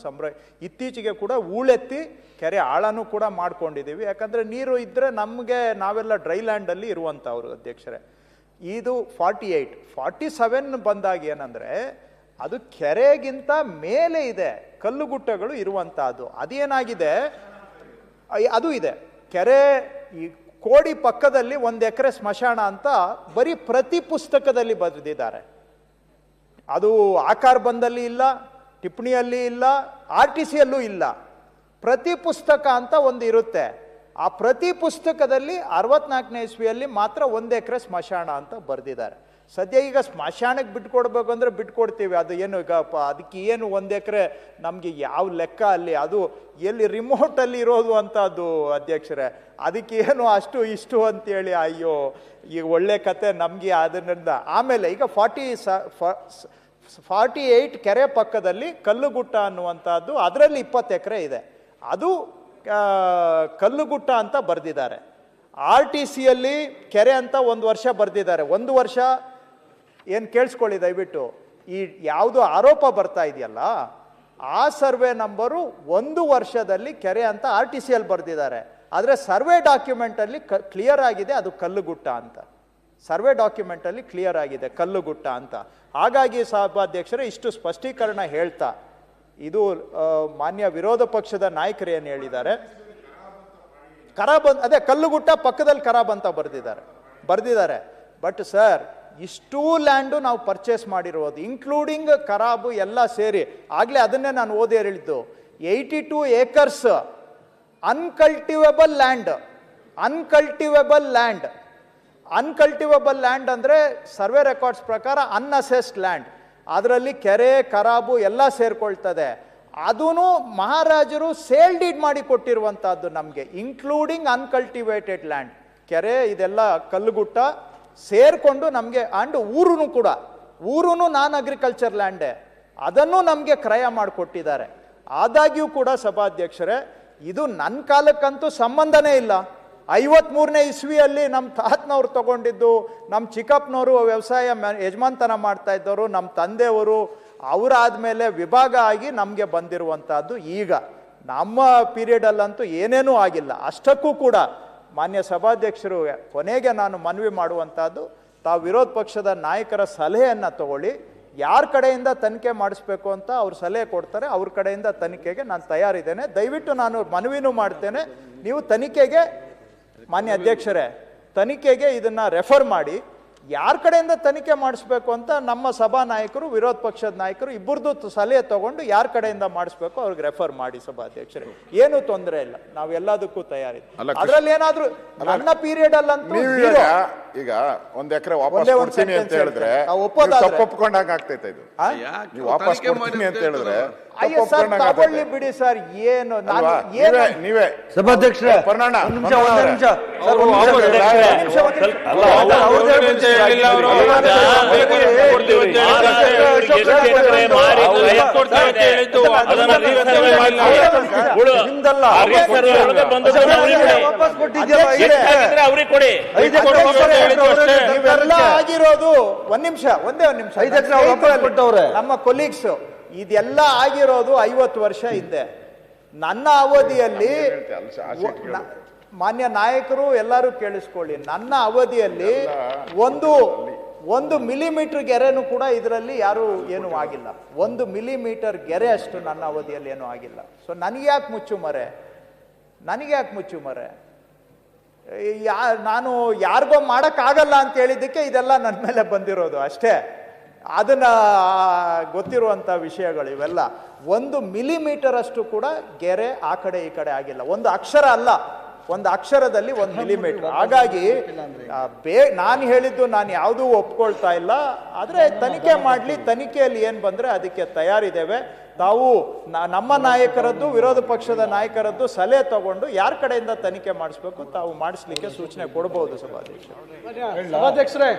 ಇತ್ತೀಚೆಗೆ ಕೂಡ ಹೂಳೆತ್ತಿ ಕೆರೆ ಆಳನೂ ಕೂಡ ಮಾಡ್ಕೊಂಡಿದ್ದೀವಿ. ಯಾಕಂದ್ರೆ ನೀರು ಇದ್ರೆ ನಮಗೆ ನಾವೆಲ್ಲ ಡ್ರೈ ಲ್ಯಾಂಡಲ್ಲಿ ಇರುವಂಥವ್ರು ಅಧ್ಯಕ್ಷರೇ. ಇದು 47 ಬಂದಾಗ ಏನಂದ್ರೆ ಅದು ಕೆರೆಗಿಂತ ಮೇಲೆ ಇದೆ, ಕಲ್ಲುಗುಟ್ಟಗಳು ಇರುವಂತಹದ್ದು. ಅದೇನಾಗಿದೆ, ಅದು ಇದೆ ಕೆರೆ. ಈ ಕೋಡಿ ಪಕ್ಕದಲ್ಲಿ 1 ಎಕರೆ ಸ್ಮಶಾನ ಅಂತ ಬರೀ ಪ್ರತಿ ಪುಸ್ತಕದಲ್ಲಿ ಬರೆದಿದ್ದಾರೆ. ಅದು ಆಕಾರ ಬಂದಲ್ಲಿ ಇಲ್ಲ, ಟಿಪ್ಪಣಿಯಲ್ಲಿ ಇಲ್ಲ, RTCಯಲ್ಲೂ ಇಲ್ಲ. ಪ್ರತಿ ಪುಸ್ತಕ ಅಂತ ಒಂದು ಇರುತ್ತೆ. ಆ ಪ್ರತಿ ಪುಸ್ತಕದಲ್ಲಿ 64ನೇ ಇಸ್ವಿಯಲ್ಲಿ ಮಾತ್ರ 1 ಎಕರೆ ಸ್ಮಶಾನ ಅಂತ ಬರೆದಿದ್ದಾರೆ. ಸದ್ಯ ಈಗ ಸ್ಮಶಾನಕ್ಕೆ ಬಿಟ್ಕೊಡ್ಬೇಕು ಅಂದ್ರೆ ಬಿಟ್ಕೊಡ್ತೀವಿ. ಅದು ಏನು ಈಗ ಅದಕ್ಕೆ ಏನು 1 ಎಕರೆ ನಮಗೆ ಯಾವ ಲೆಕ್ಕ ಅಲ್ಲಿ, ಅದು ಎಲ್ಲಿ ರಿಮೋಟಲ್ಲಿ ಇರೋದು ಅಂತ ಅದು ಅಧ್ಯಕ್ಷರೇ. ಅದಕ್ಕೆ ಏನು ಅಷ್ಟು ಇಷ್ಟು ಅಂತೇಳಿ ಅಯ್ಯೋ ಈಗ ಒಳ್ಳೆ ಕತೆ ನಮಗೆ. ಅದರಿಂದ ಆಮೇಲೆ ಈಗ 48 ಕೆರೆ ಪಕ್ಕದಲ್ಲಿ ಕಲ್ಲುಗುಟ್ಟ ಅನ್ನುವಂಥದ್ದು, ಅದರಲ್ಲಿ 20 ಎಕರೆ ಇದೆ. ಅದು ಕಲ್ಲುಗುಟ್ಟ ಅಂತ ಬರೆದಿದ್ದಾರೆ. RTCಯಲ್ಲಿ ಕೆರೆ ಅಂತ 1 ವರ್ಷ ಬರೆದಿದ್ದಾರೆ. 1 ವರ್ಷ ಏನು ಕೇಳಿಸ್ಕೊಳ್ಳಿ ದಯವಿಟ್ಟು, ಈ ಯಾವುದು ಆರೋಪ ಬರ್ತಾ ಇದೆಯಲ್ಲ ಆ ಸರ್ವೆ ನಂಬರು 1 ವರ್ಷದಲ್ಲಿ ಕೆರೆ ಅಂತ RTCಯಲ್ಲಿ ಬರೆದಿದ್ದಾರೆ. ಆದರೆ ಸರ್ವೆ ಡಾಕ್ಯುಮೆಂಟಲ್ಲಿ ಕ್ಲಿಯರ್ ಆಗಿದೆ ಅದು ಕಲ್ಲುಗುಟ್ಟ ಅಂತ. ಸರ್ವೆ ಡಾಕ್ಯುಮೆಂಟಲ್ಲಿ ಕ್ಲಿಯರ್ ಆಗಿದೆ ಕಲ್ಲುಗುಟ್ಟ ಅಂತ. ಹಾಗಾಗಿ ಸಭಾಧ್ಯಕ್ಷರೇ ಇಷ್ಟು ಸ್ಪಷ್ಟೀಕರಣ ಹೇಳ್ತಾ, ಇದು ಮಾನ್ಯ ವಿರೋಧ ಪಕ್ಷದ ನಾಯಕರು ಏನು ಹೇಳಿದ್ದಾರೆ, ಅದೇ ಕಲ್ಲುಗುಟ್ಟ ಪಕ್ಕದಲ್ಲಿ ಖರಾಬ್ ಅಂತ ಬರೆದಿದ್ದಾರೆ. ಬಟ್ ಸರ್, ಇಷ್ಟೂ ಲ್ಯಾಂಡು ನಾವು ಪರ್ಚೇಸ್ ಮಾಡಿರೋದು ಇನ್ಕ್ಲೂಡಿಂಗ್ ಖರಾಬು ಎಲ್ಲ ಸೇರಿ, ಆಗಲೇ ಅದನ್ನೇ ನಾನು ಓದಿ ಹೇಳಿದ್ದು, 82 ಏಕರ್ಸ್ ಅನ್ಕಲ್ಟಿವೇಬಲ್ ಲ್ಯಾಂಡ್ ಅಂದರೆ ಸರ್ವೆ ರೆಕಾರ್ಡ್ಸ್ ಪ್ರಕಾರ ಅನ್ಅಸೆಸ್ಡ್ ಲ್ಯಾಂಡ್. ಅದರಲ್ಲಿ ಕೆರೆ ಖರಾಬು ಎಲ್ಲ ಸೇರ್ಕೊಳ್ತದೆ. ಅದೂ ಮಹಾರಾಜರು ಸೇಲ್ ಡೀಡ್ ಮಾಡಿ ಕೊಟ್ಟಿರುವಂತಹದ್ದು ನಮಗೆ, ಇನ್ಕ್ಲೂಡಿಂಗ್ ಅನ್ಕಲ್ಟಿವೇಟೆಡ್ ಲ್ಯಾಂಡ್. ಕೆರೆ ಇದೆಲ್ಲ ಕಲ್ಲುಗುಟ್ಟ ಸೇರ್ಕೊಂಡು ನಮಗೆ, ಅಂಡ್ ಊರು ನಾನ್ ಅಗ್ರಿಕಲ್ಚರ್ ಲ್ಯಾಂಡೇ, ಅದನ್ನು ನಮಗೆ ಕ್ರಯ ಮಾಡಿಕೊಟ್ಟಿದ್ದಾರೆ. ಆದಾಗ್ಯೂ ಕೂಡ ಸಭಾಧ್ಯಕ್ಷರೇ, ಇದು ನನ್ನ ಕಾಲಕ್ಕಂತೂ ಸಂಬಂಧನೇ ಇಲ್ಲ. 53ನೇ ಇಸ್ವಿಯಲ್ಲಿ ನಮ್ಮ ತಾತನವ್ರು ತಗೊಂಡಿದ್ದು, ನಮ್ಮ ಚಿಕ್ಕಪ್ಪನವರು ವ್ಯವಸಾಯ ಯಜಮಾನ್ತನ ಮಾಡ್ತಾ ಇದ್ದವರು, ನಮ್ಮ ತಂದೆಯವರು, ಅವರಾದ್ಮೇಲೆ ವಿಭಾಗ ಆಗಿ ನಮಗೆ ಬಂದಿರುವಂತಹದ್ದು. ಈಗ ನಮ್ಮ ಪೀರಿಯಡಲ್ಲಂತೂ ಏನೇನೂ ಆಗಿಲ್ಲ. ಅಷ್ಟಕ್ಕೂ ಕೂಡ ಮಾನ್ಯ ಸಭಾಧ್ಯಕ್ಷರು, ಕೊನೆಗೆ ನಾನು ಮನವಿ ಮಾಡುವಂತಹದ್ದು, ತಾವು ವಿರೋಧ ಪಕ್ಷದ ನಾಯಕರ ಸಲಹೆಯನ್ನು ತಗೊಳ್ಳಿ. ಯಾರ ಕಡೆಯಿಂದ ತನಿಖೆ ಮಾಡಿಸ್ಬೇಕು ಅಂತ ಅವ್ರು ಸಲಹೆ ಕೊಡ್ತಾರೆ, ಅವ್ರ ಕಡೆಯಿಂದ ತನಿಖೆಗೆ ನಾನು ತಯಾರಿದ್ದೇನೆ. ದಯವಿಟ್ಟು ನಾನು ಮನವಿನೂ ಮಾಡ್ತೇನೆ, ನೀವು ತನಿಖೆಗೆ, ಮಾನ್ಯ ಅಧ್ಯಕ್ಷರೇ, ತನಿಖೆಗೆ ಇದನ್ನ ರೆಫರ್ ಮಾಡಿ. ಯಾರ ಕಡೆಯಿಂದ ತನಿಖೆ ಮಾಡಿಸ್ಬೇಕು ಅಂತ ನಮ್ಮ ಸಭಾ ನಾಯಕರು, ವಿರೋಧ ಪಕ್ಷದ ನಾಯಕರು ಇಬ್ಬರದ್ದು ಸಲಹೆ ತಗೊಂಡು ಯಾರ ಕಡೆಯಿಂದ ಮಾಡಿಸ್ಬೇಕು ಅವ್ರಿಗೆ ರೆಫರ್ ಮಾಡಿ ಸಭಾಧ್ಯಕ್ಷರೇ. ಏನು ತೊಂದರೆ ಇಲ್ಲ, ನಾವು ಎಲ್ಲದಕ್ಕೂ ತಯಾರಿದ್ವಿ. ಅದರಲ್ಲಿ ಏನಾದ್ರೂ ನನ್ನ ಪೀರಿಯಡ್ ಅಲ್ಲಂತೂ ಈಗ 1 ಎಕರೆ ವಾಪಸ್ ಕೊಡ್ತೀನಿ ಅಂತ ಹೇಳಿದ್ರೆ ಒಪ್ಕೊಂಡಾಗ ಆಗ್ತೈತೆ. ಇದು ನೀವು ವಾಪಸ್ ಕೊಡ್ತೀನಿ ಅಂತ ಹೇಳಿದ್ರೆ ಅಯ್ಯೋ ಸರ್, ತಗೊಳ್ಳಿ ಬಿಡಿ ಸರ್. ಏನು ನೀವೇ ಸಭಾಧ್ಯಕ್ಷರೇ, ಇವೆಲ್ಲ ಆಗಿರೋದು ಒಂದೇ ಒಂದ್ ನಿಮಿಷ, ನಮ್ಮ ಕೊಲೀಗ್ಸ್ ಇದೆಲ್ಲ ಆಗಿರೋದು 50 ವರ್ಷ ಹಿಂದೆ. ನನ್ನ ಅವಧಿಯಲ್ಲಿ, ಮಾನ್ಯ ನಾಯಕರು ಎಲ್ಲರೂ ಕೇಳಿಸ್ಕೊಳ್ಳಿ, ನನ್ನ ಅವಧಿಯಲ್ಲಿ 1 ಮಿಲಿಮೀಟರ್ ಗೆರೆನೂ ಕೂಡ ಇದರಲ್ಲಿ ಯಾರು ಏನೂ ಆಗಿಲ್ಲ. 1 ಮಿಲಿಮೀಟರ್ ಗೆರೆ ಅಷ್ಟು ನನ್ನ ಅವಧಿಯಲ್ಲಿ ಏನೂ ಆಗಿಲ್ಲ. ಸೊ ನನಗೆ ಯಾಕೆ ಮುಚ್ಚು ಮರೆ? ನಾನು ಯಾರಿಗೋ ಮಾಡೋಕ್ಕಾಗಲ್ಲ ಅಂತ ಹೇಳಿದ್ದಕ್ಕೆ ಇದೆಲ್ಲ ನನ್ನ ಮೇಲೆ ಬಂದಿರೋದು ಅಷ್ಟೇ. ಅದನ್ನ ಗೊತ್ತಿರುವಂಥ ವಿಷಯಗಳು ಇವೆಲ್ಲ. 1 ಮಿಲಿಮೀಟರ್ ಅಷ್ಟು ಕೂಡ ಗೆರೆ ಆ ಕಡೆ ಈ ಕಡೆ ಆಗಿಲ್ಲ. ಒಂದು ಅಕ್ಷರ ಅಲ್ಲ, ಒಂದು ಅಕ್ಷರದಲ್ಲಿ 1 ಮಿಲಿಮೀಟರ್. ಹಾಗಾಗಿ ನಾನು ಹೇಳಿದ್ದು ನಾನು ಯಾವುದೂ ಒಪ್ಕೊಳ್ತಾ ಇಲ್ಲ. ಆದರೆ ತನಿಖೆ ಮಾಡಲಿ, ತನಿಖೆಯಲ್ಲಿ ಏನು ಬಂದರೆ ಅದಕ್ಕೆ ತಯಾರಿದ್ದೇವೆ. ತಾವು ನಮ್ಮ ನಾಯಕರದ್ದು, ವಿರೋಧ ಪಕ್ಷದ ನಾಯಕರದ್ದು ಸಲಹೆ ತಗೊಂಡು ಯಾರ ಕಡೆಯಿಂದ ತನಿಖೆ ಮಾಡಿಸ್ಬೇಕು ತಾವು ಮಾಡಿಸ್ಲಿಕ್ಕೆ ಸೂಚನೆ ಕೊಡಬಹುದು. ಸಭಾಧ್ಯಕ್ಷರೇ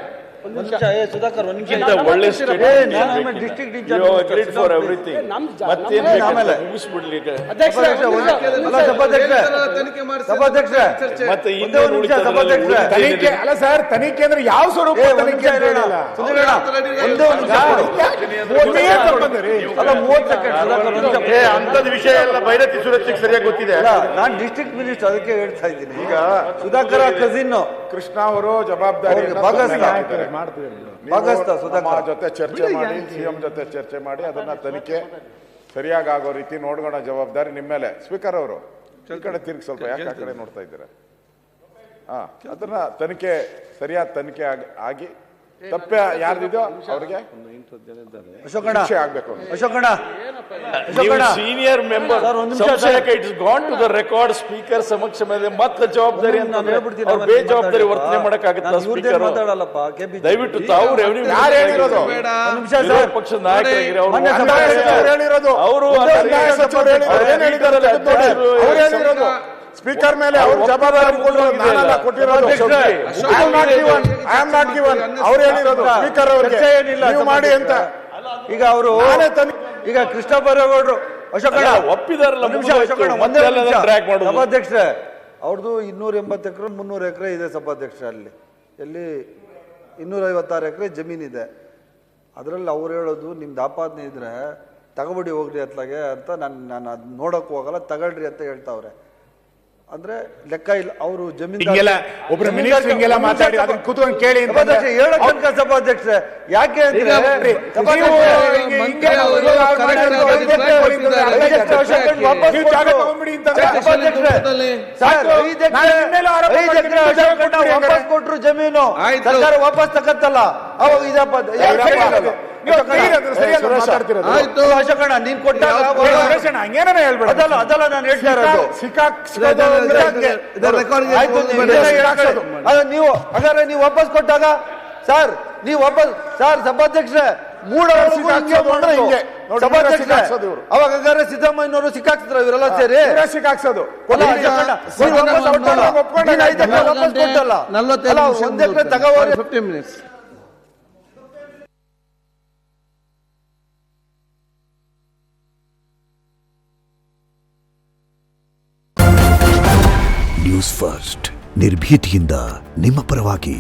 ಸುಧಾಕರ್ ಒಂದು ನಿಮಿಷ. ಒಳ್ಳೆ ಅಲ್ಲ ಸರ್, ತನಿಖೆ ಅಂದ್ರೆ ಯಾವ ಸ್ವರೂಪ ತನಿಖೆ ಅಂತದ್ ವಿಷಯ ಎಲ್ಲ ಭೈರತಿ ಸುರಕ್ಷೆಗೆ ಸರಿಯಾಗಿ ಗೊತ್ತಿದೆ. ನಾನು ಡಿಸ್ಟ್ರಿಕ್ಟ್ ಮಿನಿಸ್ಟರ್, ಅದಕ್ಕೆ ಹೇಳ್ತಾ ಇದ್ದೀನಿ. ಈಗ ಸುಧಾಕರ್ ಕಸಿನ್ ಕೃಷ್ಣ ಅವರು ಜವಾಬ್ದಾರಿ ಜೊತೆ ಚರ್ಚೆ ಮಾಡಿ, ಸಿಎಂ ಜೊತೆ ಚರ್ಚೆ ಮಾಡಿ ಅದನ್ನ ತನಿಖೆ ಸರಿಯಾಗಿ ಆಗೋ ರೀತಿ ನೋಡ್ಕೊಳ್ಳೋ ಜವಾಬ್ದಾರಿ ನಿಮ್ಮ ಮೇಲೆ. ಸ್ಪೀಕರ್ ಅವರು ಈ ಕಡೆ ತಿರುಗಿ ಸ್ವಲ್ಪ, ಯಾಕೆ ಆ ಕಡೆ ನೋಡ್ತಾ ಇದ್ದೀರಾ? ಅದನ್ನ ತನಿಖೆ ಸರಿಯಾದ ತನಿಖೆ ಆಗಿ ತಪ್ಪೆ ಯಾರ್ದಿದೋ ಅವ್ರಿಗೆ ಆಗ್ಬೇಕು. Senior member it is gone to the record. Speaker ಸಮಕ್ಷ ಮೇಲೆ ಮತ್ತೆ ಜವಾಬ್ದಾರಿ ಅಂತ ಬೇಜವಾಬ್ದಾರಿ ವರ್ತನೆ ಮಾಡಕ್ಕಾಗತ್ತ? ಸ್ಪೀಕರ್ ದಯವಿಟ್ಟು ತಾವು ರೆವಿನ್ಯೂ ಯಾರು ಹೇಳಿರೋದು? ಪಕ್ಷದ ನಾಯಕರಾಗಿರಿ ಅವರು ಸ್ಪೀಕರ್ ಮೇಲೆ ಅವರು ಜವಾಬ್ದಾರಿ ಕೊಟ್ಟಿರೋದು. ಅವ್ರು ಹೇಳಿರೋದು ಸ್ಪೀಕರ್ ಅವ್ರಿಗೆ ಮಾಡಿ ಅಂತ. ಈಗ ಅವರು ಈಗ ಕೃಷ್ಣ ಬೈರೇಗೌಡರು ಅಶೋಕಣ್ಣ ಒಪ್ಪಿದಾರಲ್ಲ. ಸಭಾಧ್ಯಕ್ಷರೇ, ಅವ್ರದ್ದು 280 ಎಕರೆ 300 ಎಕರೆ ಇದೆ ಸಭಾಧ್ಯಕ್ಷರೇ. ಅಲ್ಲಿ ಎಲ್ಲಿ 256 ಎಕರೆ ಜಮೀನಿದೆ. ಅದರಲ್ಲಿ ಅವ್ರು ಹೇಳೋದು ನಿಮ್ದು ಆಪಾದನೆ ಇದ್ರೆ ತಗೊಬಿಡಿ ಹೋಗ್ರಿ ಅತ್ಲಾಗೆ ಅಂತ. ನಾನು ಅದು ನೋಡೋಕೆ ಹೋಗಲ್ಲ, ತಗೊಳ್ರಿ ಅಂತ ಹೇಳ್ತಾವ್ರೆ. ಅಂದ್ರೆ ಲೆಕ್ಕ ಇಲ್ಲ. ಅವರು ಜಮೀನು ಒಬ್ರು ಮಿನಿಸ್ಟರ್ ಮಾತಾಡಿ ಅದನ್ನ ಕೂತ್ಕೊಂಡು ಕೇಳಿ ಹೇಳೋಕೆ ಸಭಾಧ್ಯಕ್ಷರೇ. ಯಾಕೆ ಅಂದ್ರೆ ವಾಪಸ್ ಕೊಟ್ರು ಜಮೀನು, ಸರ್ಕಾರ ವಾಪಸ್ ತಗತ್ತಲ್ಲ, ಅವಾಗ ಇದಪ್ಪ ಅಶೋಕಣ್ಣ ನೀನ್ ಕೊಟ್ಟಾಗ ಅದಲ್ಲ ನಾನು ಹೇಳ್ತಾ ಇರೋದು. ನೀವು ಹಾಗಾದ್ರೆ ನೀವು ವಾಪಸ್ ಕೊಟ್ಟಾಗ ಸರ್, ನೀವು ವಾಪಸ್ ಸರ್ ಸಭಾಧ್ಯಕ್ಷರೇ ಅವಾಗ ಹಾಗಾದ್ರೆ ಸಿದ್ದರಾಮಯ್ಯನವರು ಸಿಕ್ಕಾಕ್ತಿದ್ರು ಇವರೆಲ್ಲ ಸೇರಿ ಸಿಕ್ಕಾಕ್ಸೋದು. ಒಂದ್ ಎಕರೆ ತಗೋవాలి. 15 minutes. ನ್ಯೂಸ್ ಫಸ್ಟ್, ನಿರ್ಭೀತಿಯಿಂದ ನಿಮ್ಮ ಪರವಾಗಿ.